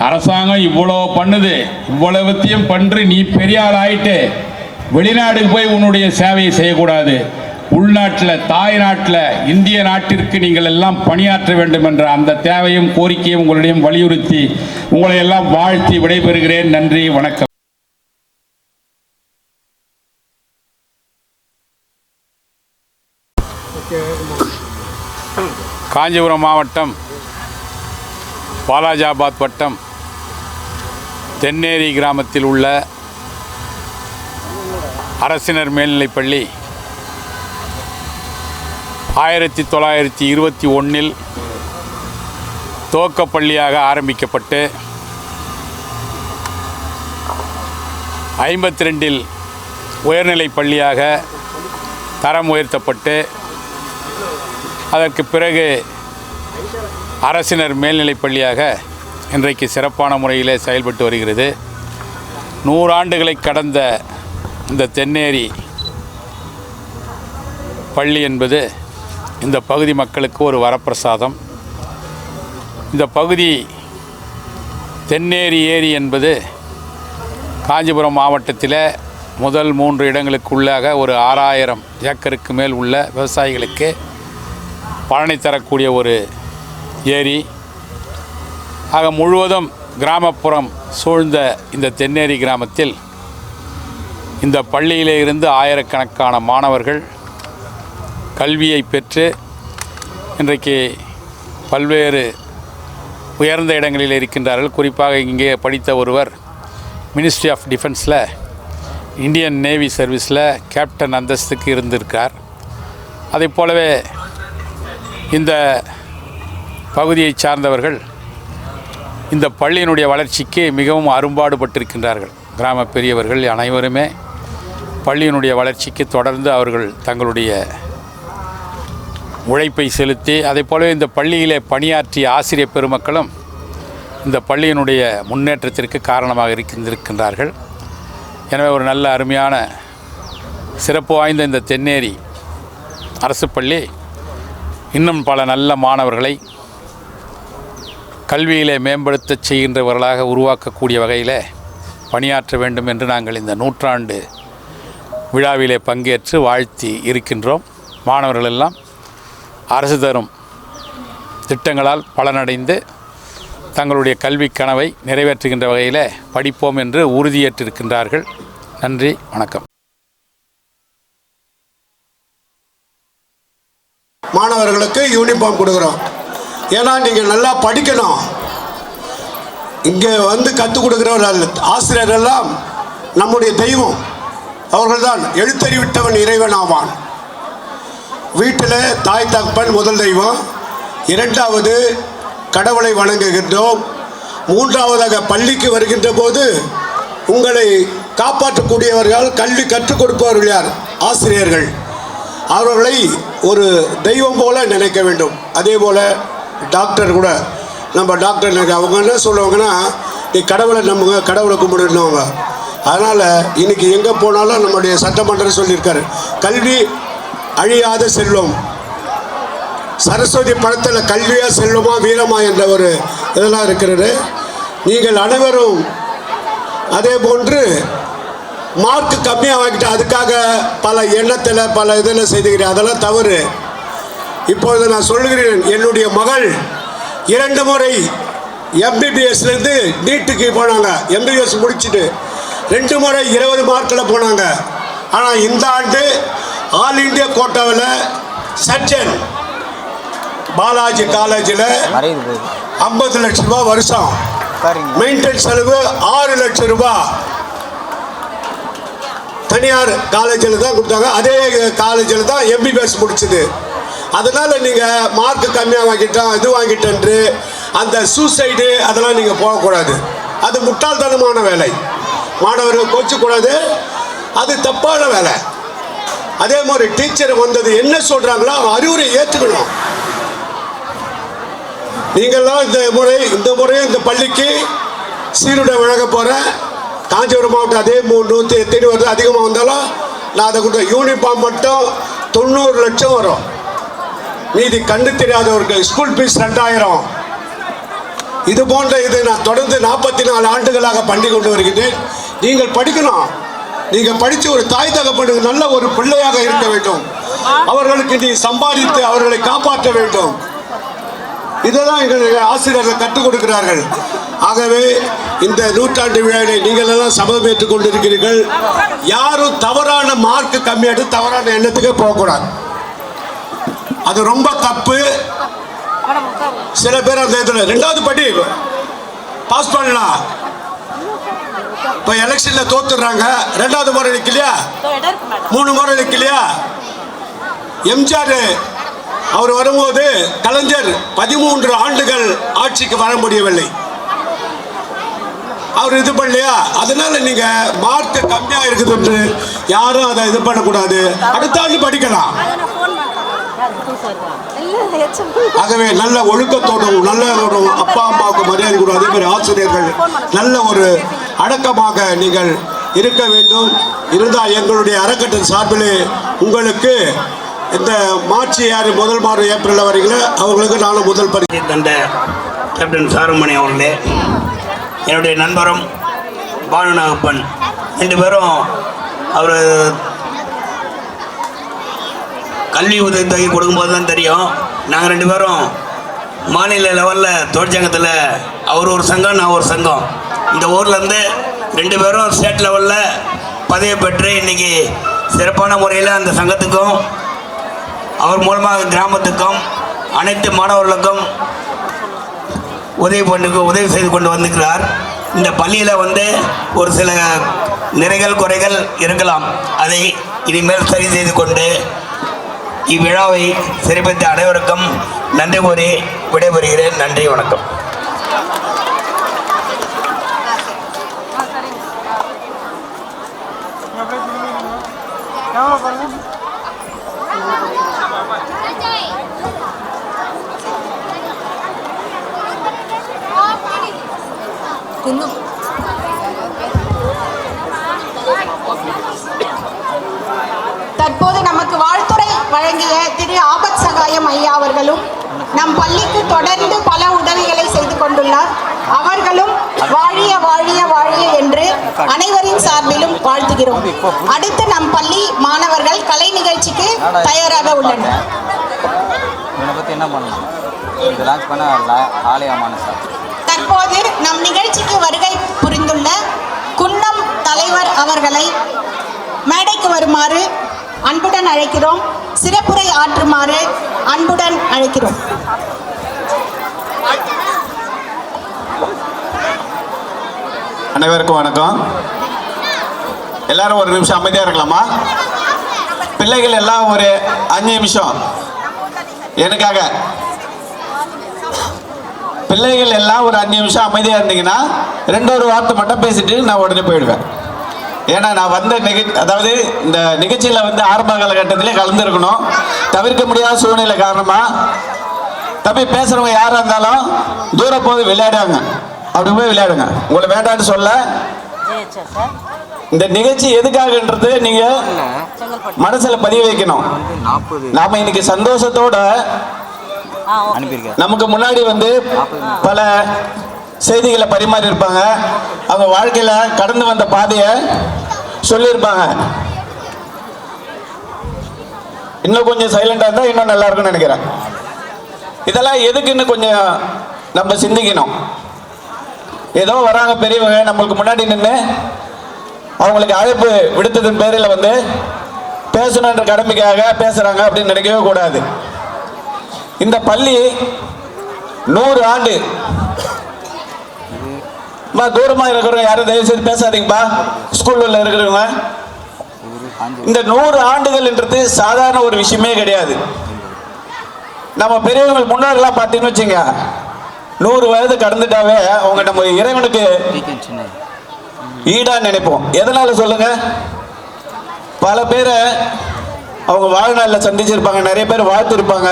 அரசாங்கம் இவ்வளோ பண்ணுது, இவ்வளவுத்தையும் பண்ணி நீ பெரிய ஆள் ஆகிட்டு வெளிநாடுக்கு போய் உன்னுடைய சேவையை செய்யக்கூடாது. உள்நாட்டில் தாய் நாட்டில் இந்திய நாட்டிற்கு நீங்கள் எல்லாம் பணியாற்ற வேண்டும் என்ற அந்த தேவையும் கோரிக்கையும் உங்களிடம் வலியுறுத்தி உங்களை எல்லாம் வாழ்த்தி விடைபெறுகிறேன். நன்றி, வணக்கம். காஞ்சிபுரம் மாவட்டம் வாலாஜாபாத் வட்டம் தென்னேரி கிராமத்தில் உள்ள அரசினர் மேல்நிலைப்பள்ளி 1921 துவக்கப்பள்ளியாக ஆரம்பிக்கப்பட்டு 52 உயர்நிலைப் பள்ளியாக தரம் உயர்த்தப்பட்டு அதற்கு பிறகு அரசினர் மேல்நிலைப் பள்ளியாக இன்றைக்கு சிறப்பான முறையில் செயல்பட்டு வருகிறது. 100 ஆண்டுகளை கடந்த இந்த தென்னேரி பள்ளி என்பது இந்த பகுதி மக்களுக்கு ஒரு வரப்பிரசாதம். இந்த பகுதி தென்னேரி ஏரி என்பது காஞ்சிபுரம் மாவட்டத்தில் முதல் 3 இடங்களுக்குள்ளாக ஒரு 6000 ஏக்கருக்கு மேல் உள்ள விவசாயிகளுக்கு பலனை தரக்கூடிய ஒரு ஏரி. ஆக முழுவதும் கிராமப்புறம் சூழ்ந்த இந்த தென்னேரி கிராமத்தில் இந்த பள்ளியிலே இருந்து ஆயிரக்கணக்கான மாணவர்கள் கல்வியை பெற்று இன்றைக்கு பல்வேறு உயர்ந்த இடங்களில் இருக்கின்றார்கள். குறிப்பாக இங்கே படித்த ஒருவர் மினிஸ்ட்ரி ஆஃப் டிஃபென்ஸில் இந்தியன் நேவி சர்வீஸில் கேப்டன் அந்தஸ்துக்கு இருந்திருக்கார். அதை போலவே இந்த பகுதியை சார்ந்தவர்கள் இந்த பள்ளியினுடைய வளர்ச்சிக்கு மிகவும் அரும்பாடுபட்டிருக்கின்றார்கள். கிராம பெரியவர்கள் அனைவருமே பள்ளியினுடைய வளர்ச்சிக்கு தொடர்ந்து அவர்கள் தங்களுடைய உழைப்பை செலுத்தி அதை போலவே இந்த பள்ளியிலே பணியாற்றிய ஆசிரியர் பெருமக்களும் இந்த பள்ளியினுடைய முன்னேற்றத்திற்கு காரணமாக இருக்கின்றார்கள். எனவே ஒரு நல்ல அருமையான சிறப்பு வாய்ந்த இந்த தென்னேரி அரசு பள்ளி இன்னும் பல நல்ல மாணவர்களை கல்வியிலே மேம்படுத்த செய்கின்றவர்களாக உருவாக்கக்கூடிய வகையில் பணியாற்ற வேண்டும் என்று நாங்கள் இந்த 100ஆண்டு விழாவிலே பங்கேற்று வாழ்த்தி இருக்கின்றோம். மாணவர்கள் எல்லாம் அரசு தரும் திட்டங்களால் பலனடைந்து தங்களுடைய கல்வி கனவை நிறைவேற்றுகின்ற வகையில் படிப்போம் என்று உறுதியேற்றிருக்கின்றார்கள். நன்றி, வணக்கம். மாணவர்களுக்கு யூனிஃபார்ம் கொடுக்குறோம். ஏன்னா நீங்கள் நல்லா படிக்கணும். இங்கே வந்து கற்றுக் கொடுக்குறவர்கள் ஆசிரியர் எல்லாம் நம்முடைய தெய்வம். அவர்கள்தான் எழுத்தறிவிட்டவன் இறைவன் ஆவான். வீட்டில் தாய் தகப்பன் முதல் தெய்வம், இரண்டாவது கடவுளை வணங்குகின்றோம், மூன்றாவதாக பள்ளிக்கு வருகின்ற போது உங்களை காப்பாற்றக்கூடியவர்கள், கல்வி கற்றுக் கொடுப்பவர்கள் யார்? ஆசிரியர்கள். அவர்களை ஒரு தெய்வம் போல நினைக்க வேண்டும். அதே போல் டாக்டர் கூட, நம்ம டாக்டர் அவங்க என்ன சொல்லுவாங்கன்னா, நீ கடவுளை நம்புங்க, கடவுளை கும்பிடுவாங்க. அதனால் இன்றைக்கி எங்கே போனாலும் நம்முடைய சட்டமன்றம் சொல்லியிருக்காரு, கல்வி அழியாத செல்வம். சரஸ்வதி படத்தில் கல்வியா செல்வமா வீரமா என்ற ஒரு இதெல்லாம் இருக்கிறது. நீங்கள் அனைவரும் அதே போன்று மார்க்கு கம்மியாக வாங்கிட்டு அதுக்காக பல எண்ணத்தில் பல இதில் செய்துக்கிறேன். அதெல்லாம் தவறு. இப்பொழுது நான் சொல்லுகிறேன், என்னுடைய மகள் 2 முறை எம்பிபிஎஸ்லேருந்து நீட்டுக்கு போனாங்க. எம்பிபிஎஸ் முடிச்சுட்டு 2 முறை 20 மார்க்கில் போனாங்க. ஆனால் இந்த ஆண்டு ஆல் இண்டியா கோட்டாவில் சர்ஜன் பாலாஜி காலேஜில் 50 லட்ச ரூபா வருஷம், மெயின்டெனன்ஸ் செலவு 6 லட்சம் ரூபா தனியார் காலேஜில் தான் கொடுத்தாங்க. அதே காலேஜில் தான் எம்பிபிஎஸ் முடிச்சுது. அதனால் நீங்கள் மார்க்கு கம்மியாக வாங்கிட்டோம், இது வாங்கிட்டேன்று அந்த சூசைடு அதெல்லாம் நீங்கள் போகக்கூடாது. அது முட்டாள்தனமான வேலை. மாணவர்கள் கோச்சக்கூடாது, அது தப்பான வேலை. அதே மாதிரி டீச்சர் வந்தது என்ன சொல்கிறாங்களோ அறிவுரை ஏற்றுக்கணும். நீங்கள்லாம் இந்த முறையும் இந்த பள்ளிக்கு சீருடை வழங்க போகிறேன். காஞ்சிபுரம் மாவட்டம் அதே 100 எத்தனை வருது அதிகமாக வந்தாலும் நான் அதை கொடுத்த யூனிஃபார்ம் மட்டும் 90 லட்சம் வரும். மீதி கண்டு தெரியாதவர்கள் ஸ்கூல் ஃபீஸ் 2000. இது போன்ற இது நான் தொடர்ந்து 44 ஆண்டுகளாக பண்ணி கொண்டு வருகிறேன். நீங்கள் படிக்கணும். நீங்கள் படித்து ஒரு தாய் தகப்பனுக்கு நல்ல ஒரு பிள்ளையாக இருக்க வேண்டும். அவர்களுக்கு நீ சம்பாதித்து அவர்களை காப்பாற்ற வேண்டும். இதெல்லாம் எங்களுடைய ஆசிரியர்கள் கற்றுக் கொடுக்கிறார்கள். ஆகவே இந்த 100ஆண்டு விழாவை நீங்கள் எல்லாம் சபதமேற்றுக் கொண்டிருக்கிறீர்கள். யாரும் தவறான மார்க்கு கம்மியாட்டு தவறான எண்ணத்துக்கே போகக்கூடாது. அது ரொம்ப தப்பு. சில பேர் அந்த இதில் 2வது படி பாஸ் பண்ணலாம். இப்போ எலெக்ஷனில் தோத்துடுறாங்க, 2வது முறை நிற்கலையா, 3 முறை நிற்கலையா. எம்ஜிஆர் அவர் வரும்போது கலைஞர் 13 ஆண்டுகள் ஆட்சிக்கு வர முடியவில்லை. அவர் இது பண்ணலையா. அதனால நீங்க மார்க் கம்மியாக இருக்குது என்று யாரும் அதை இது பண்ணக்கூடாது. அடுத்த ஆண்டு படிக்கலாம். ஆகவே நல்ல ஒழுக்கத்தோடும் நல்லதோடும் அப்பா அம்மாவுக்கு மரியாதை கூட, அதே மாதிரி ஆசிரியர்கள் நல்ல ஒரு அடக்கமாக நீங்கள் இருக்க வேண்டும். இருந்தால் எங்களுடைய அறக்கட்டளை சார்பிலே உங்களுக்கு இந்த மார்ச் யார் முதல் மாதம் ஏப்ரலில் வரீங்களோ அவங்களுக்கு நானும் முதல் பரிசு தந்த கேப்டன் சாருமணி அவர்களே, என்னுடைய நண்பரும் பானுநாகப்பன் 2 பேரும் அவர் கல்வி உதவித்தொகை கொடுக்கும்போது தான் தெரியும். நாங்கள் 2 பேரும் மாநில லெவலில் தொழிற்சங்கத்தில் அவர் ஒரு சங்கம், நான் ஒரு சங்கம். இந்த ஊர்லேருந்து 2 பேரும் ஸ்டேட் லெவலில் பதவி பெற்று இன்றைக்கி சிறப்பான முறையில் அந்த சங்கத்துக்கும் அவர் மூலமாக கிராமத்துக்கும் அனைத்து மாணவர்களுக்கும் உதவி செய்து கொண்டு வந்திருக்கிறார். இந்த பள்ளியில் ஒரு சில நிறைகள் குறைகள் இருக்கலாம். அதை இனிமேல் சரி செய்து கொண்டு இவ்விழாவை சிறப்பித்த அனைவருக்கும் நன்றி கூறி விடைபெறுகிறேன். நன்றி, வணக்கம். தற்போது நமக்கு வாழ்த்துரை வழங்கிய திரு ஆபத் சகாயம் ஐயா அவர்களும் நம் பள்ளிக்கு தொடர்ந்து பல உதவிகளை செய்து கொண்டுள்ளார். அவர்களும் வாழிய வாழிய வாழிய என்று அனைவரின் சார்பிலும் வாழ்த்துகிறோம். அடுத்து நம் பள்ளி மாணவர்கள் கலை நிகழ்ச்சிக்கு தயாராக உள்ளனர். தற்போது நம் நிகழ்ச்சிக்கு வருகை புரிந்துள்ள குன்னம் தலைவர் அவர்களை மேடைக்கு வருமாறு அன்புடன் அழைக்கிறோம். சிறப்புரை ஆற்றுமாறு அன்புடன் அழைக்கிறோம். அனைவருக்கும் வணக்கம். எல்லாரும் ஒரு நிமிஷம் அமைதியாக இருக்கலாமா? பிள்ளைகள் எல்லாம் ஒரு 5 நிமிஷம் எனக்காக. பிள்ளைகள் எல்லாம் ஒரு 5 நிமிஷம் அமைதியாக இருந்தீங்கன்னா 2 வார்த்தை மட்டும் பேசிட்டு நான் உடனே போயிடுவேன். ஏன்னா நான் வந்த அதாவது இந்த நிகழ்ச்சியில் வந்து ஆரம்ப காலகட்டத்திலே கலந்துருக்கணும். தவிர்க்க முடியாத சூழ்நிலை காரணமாக தம்பி பேசுகிறவங்க யாராக இருந்தாலும் தூரம் போது விளையாடுவாங்க. அப்படி போய் விளையாடுங்க. உங்களை வேண்டான்னு சொல்ல. இந்த நிகழ்ச்சி எதுக்காகன்றது நீங்கள் மனசில் பதிவு வைக்கணும். நாம் இன்னைக்கு சந்தோஷத்தோட நமக்கு முன்னாடி வந்து பல செய்திகளை பரிமாறி இருப்பாங்க. அவங்க வாழ்க்கையில் கடந்து வந்த பாதையை சொல்லியிருப்பாங்க. இன்னும் கொஞ்சம் சைலண்டாக இருந்தால் இன்னும் நல்லா இருக்கும்னு நினைக்கிறேன். இதெல்லாம் எதுக்குன்னு கொஞ்சம் நம்ம சிந்திக்கணும். ஏதோ வராங்க பெரியவங்க நம்மளுக்கு முன்னாடி நின்று அவங்களுக்கு அழைப்பு விடுத்ததன் பேரில் வந்து பேசணுன்ற கடமைக்காக பேசுகிறாங்க அப்படின்னு நினைக்கவே கூடாது. இந்த பள்ளி 100 ஆண்டு தூரமாக இருக்கிறவங்க யாரும் தயவு செய்து பேசாதீங்கப்பா. ஸ்கூலில் இருக்கிறவங்க இந்த 100 ஆண்டுகள்ன்றது சாதாரண ஒரு விஷயமே கிடையாது. நம்ம பெரியவங்க முன்னோரெல்லாம் பார்த்தீங்கன்னு வச்சுங்க, 100 வயது கடந்துட்டாவே அவங்க நம்ம இறைவனுக்கு ஈடாக நினைப்போம். எதனால் சொல்லுங்க? பல பேரை அவங்க வாழ்நாளில் சந்திச்சிருப்பாங்க, நிறைய பேர் வாழ்த்திருப்பாங்க,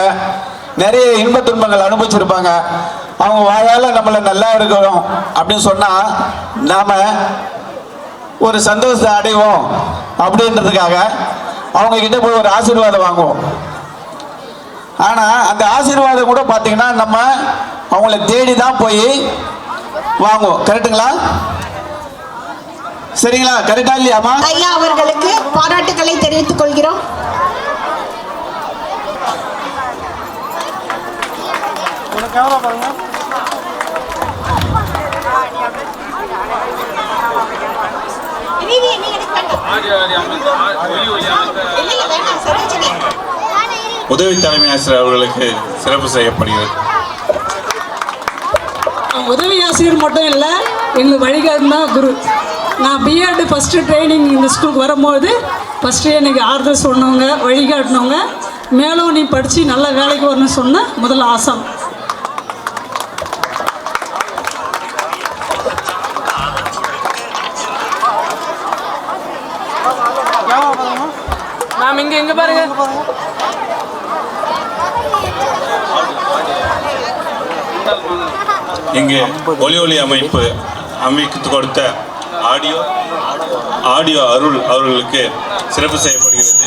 நிறைய இன்ப துன்பங்கள் அனுபவிச்சிருப்பாங்க. அவங்க வாழால் நம்மளை நல்லா இருக்கிறோம் அப்படின்னு சொன்னால் நாம் ஒரு சந்தோஷத்தை அடைவோம் அப்படின்றதுக்காக அவங்கக்கிட்ட போய் ஒரு ஆசீர்வாதம் வாங்குவோம். ஆனால் அந்த ஆசீர்வாதம் கூட பார்த்தீங்கன்னா நம்ம அவங்கள தேடி தான் போய் வாங்குவோம். கரெக்டுங்களா? சரிங்களா? கரெக்டா இல்லையாமா? ஐயா அவர்களுக்கு பாராட்டுக்களை தெரிவித்துக் கொள்கிறோம். உதவி தலைமை ஆசிரியர் அவர்களுக்கு சிறப்பு செய்யப்படுகிறது. உதவி ஆசிரியர் மட்டும் இல்லை, எங்களுக்கு வழிகாட்டினா குரு. நான் பிஎட் ஃபஸ்ட்டு ட்ரைனிங் இந்த ஸ்கூலுக்கு வரும்போது ஃபஸ்ட்டு எனக்கு ஆறுதல் சொன்னவங்க, வழிகாட்டினவங்க, மேலும் நீ படித்து நல்ல வேலைக்கு வரணும்னு சொன்ன முதல் ஆசம். மேம் இங்கே பாருங்க. இங்கே ஒலி அமைத்து கொடுத்த ஆடியோ அருள் அவர்களுக்கு சிறப்பு செய்யப்படுகிறது.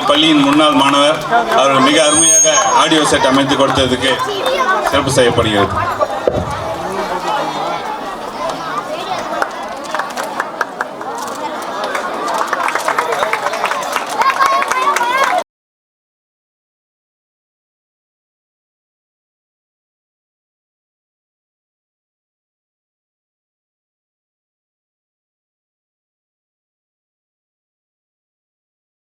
பள்ளியின் முன்னாள் மாணவர் அவர்கள் மிக அருமையாக ஆடியோ செட் அமைத்து கொடுத்ததுக்கு சிறப்பு செய்யப்படுகிறது.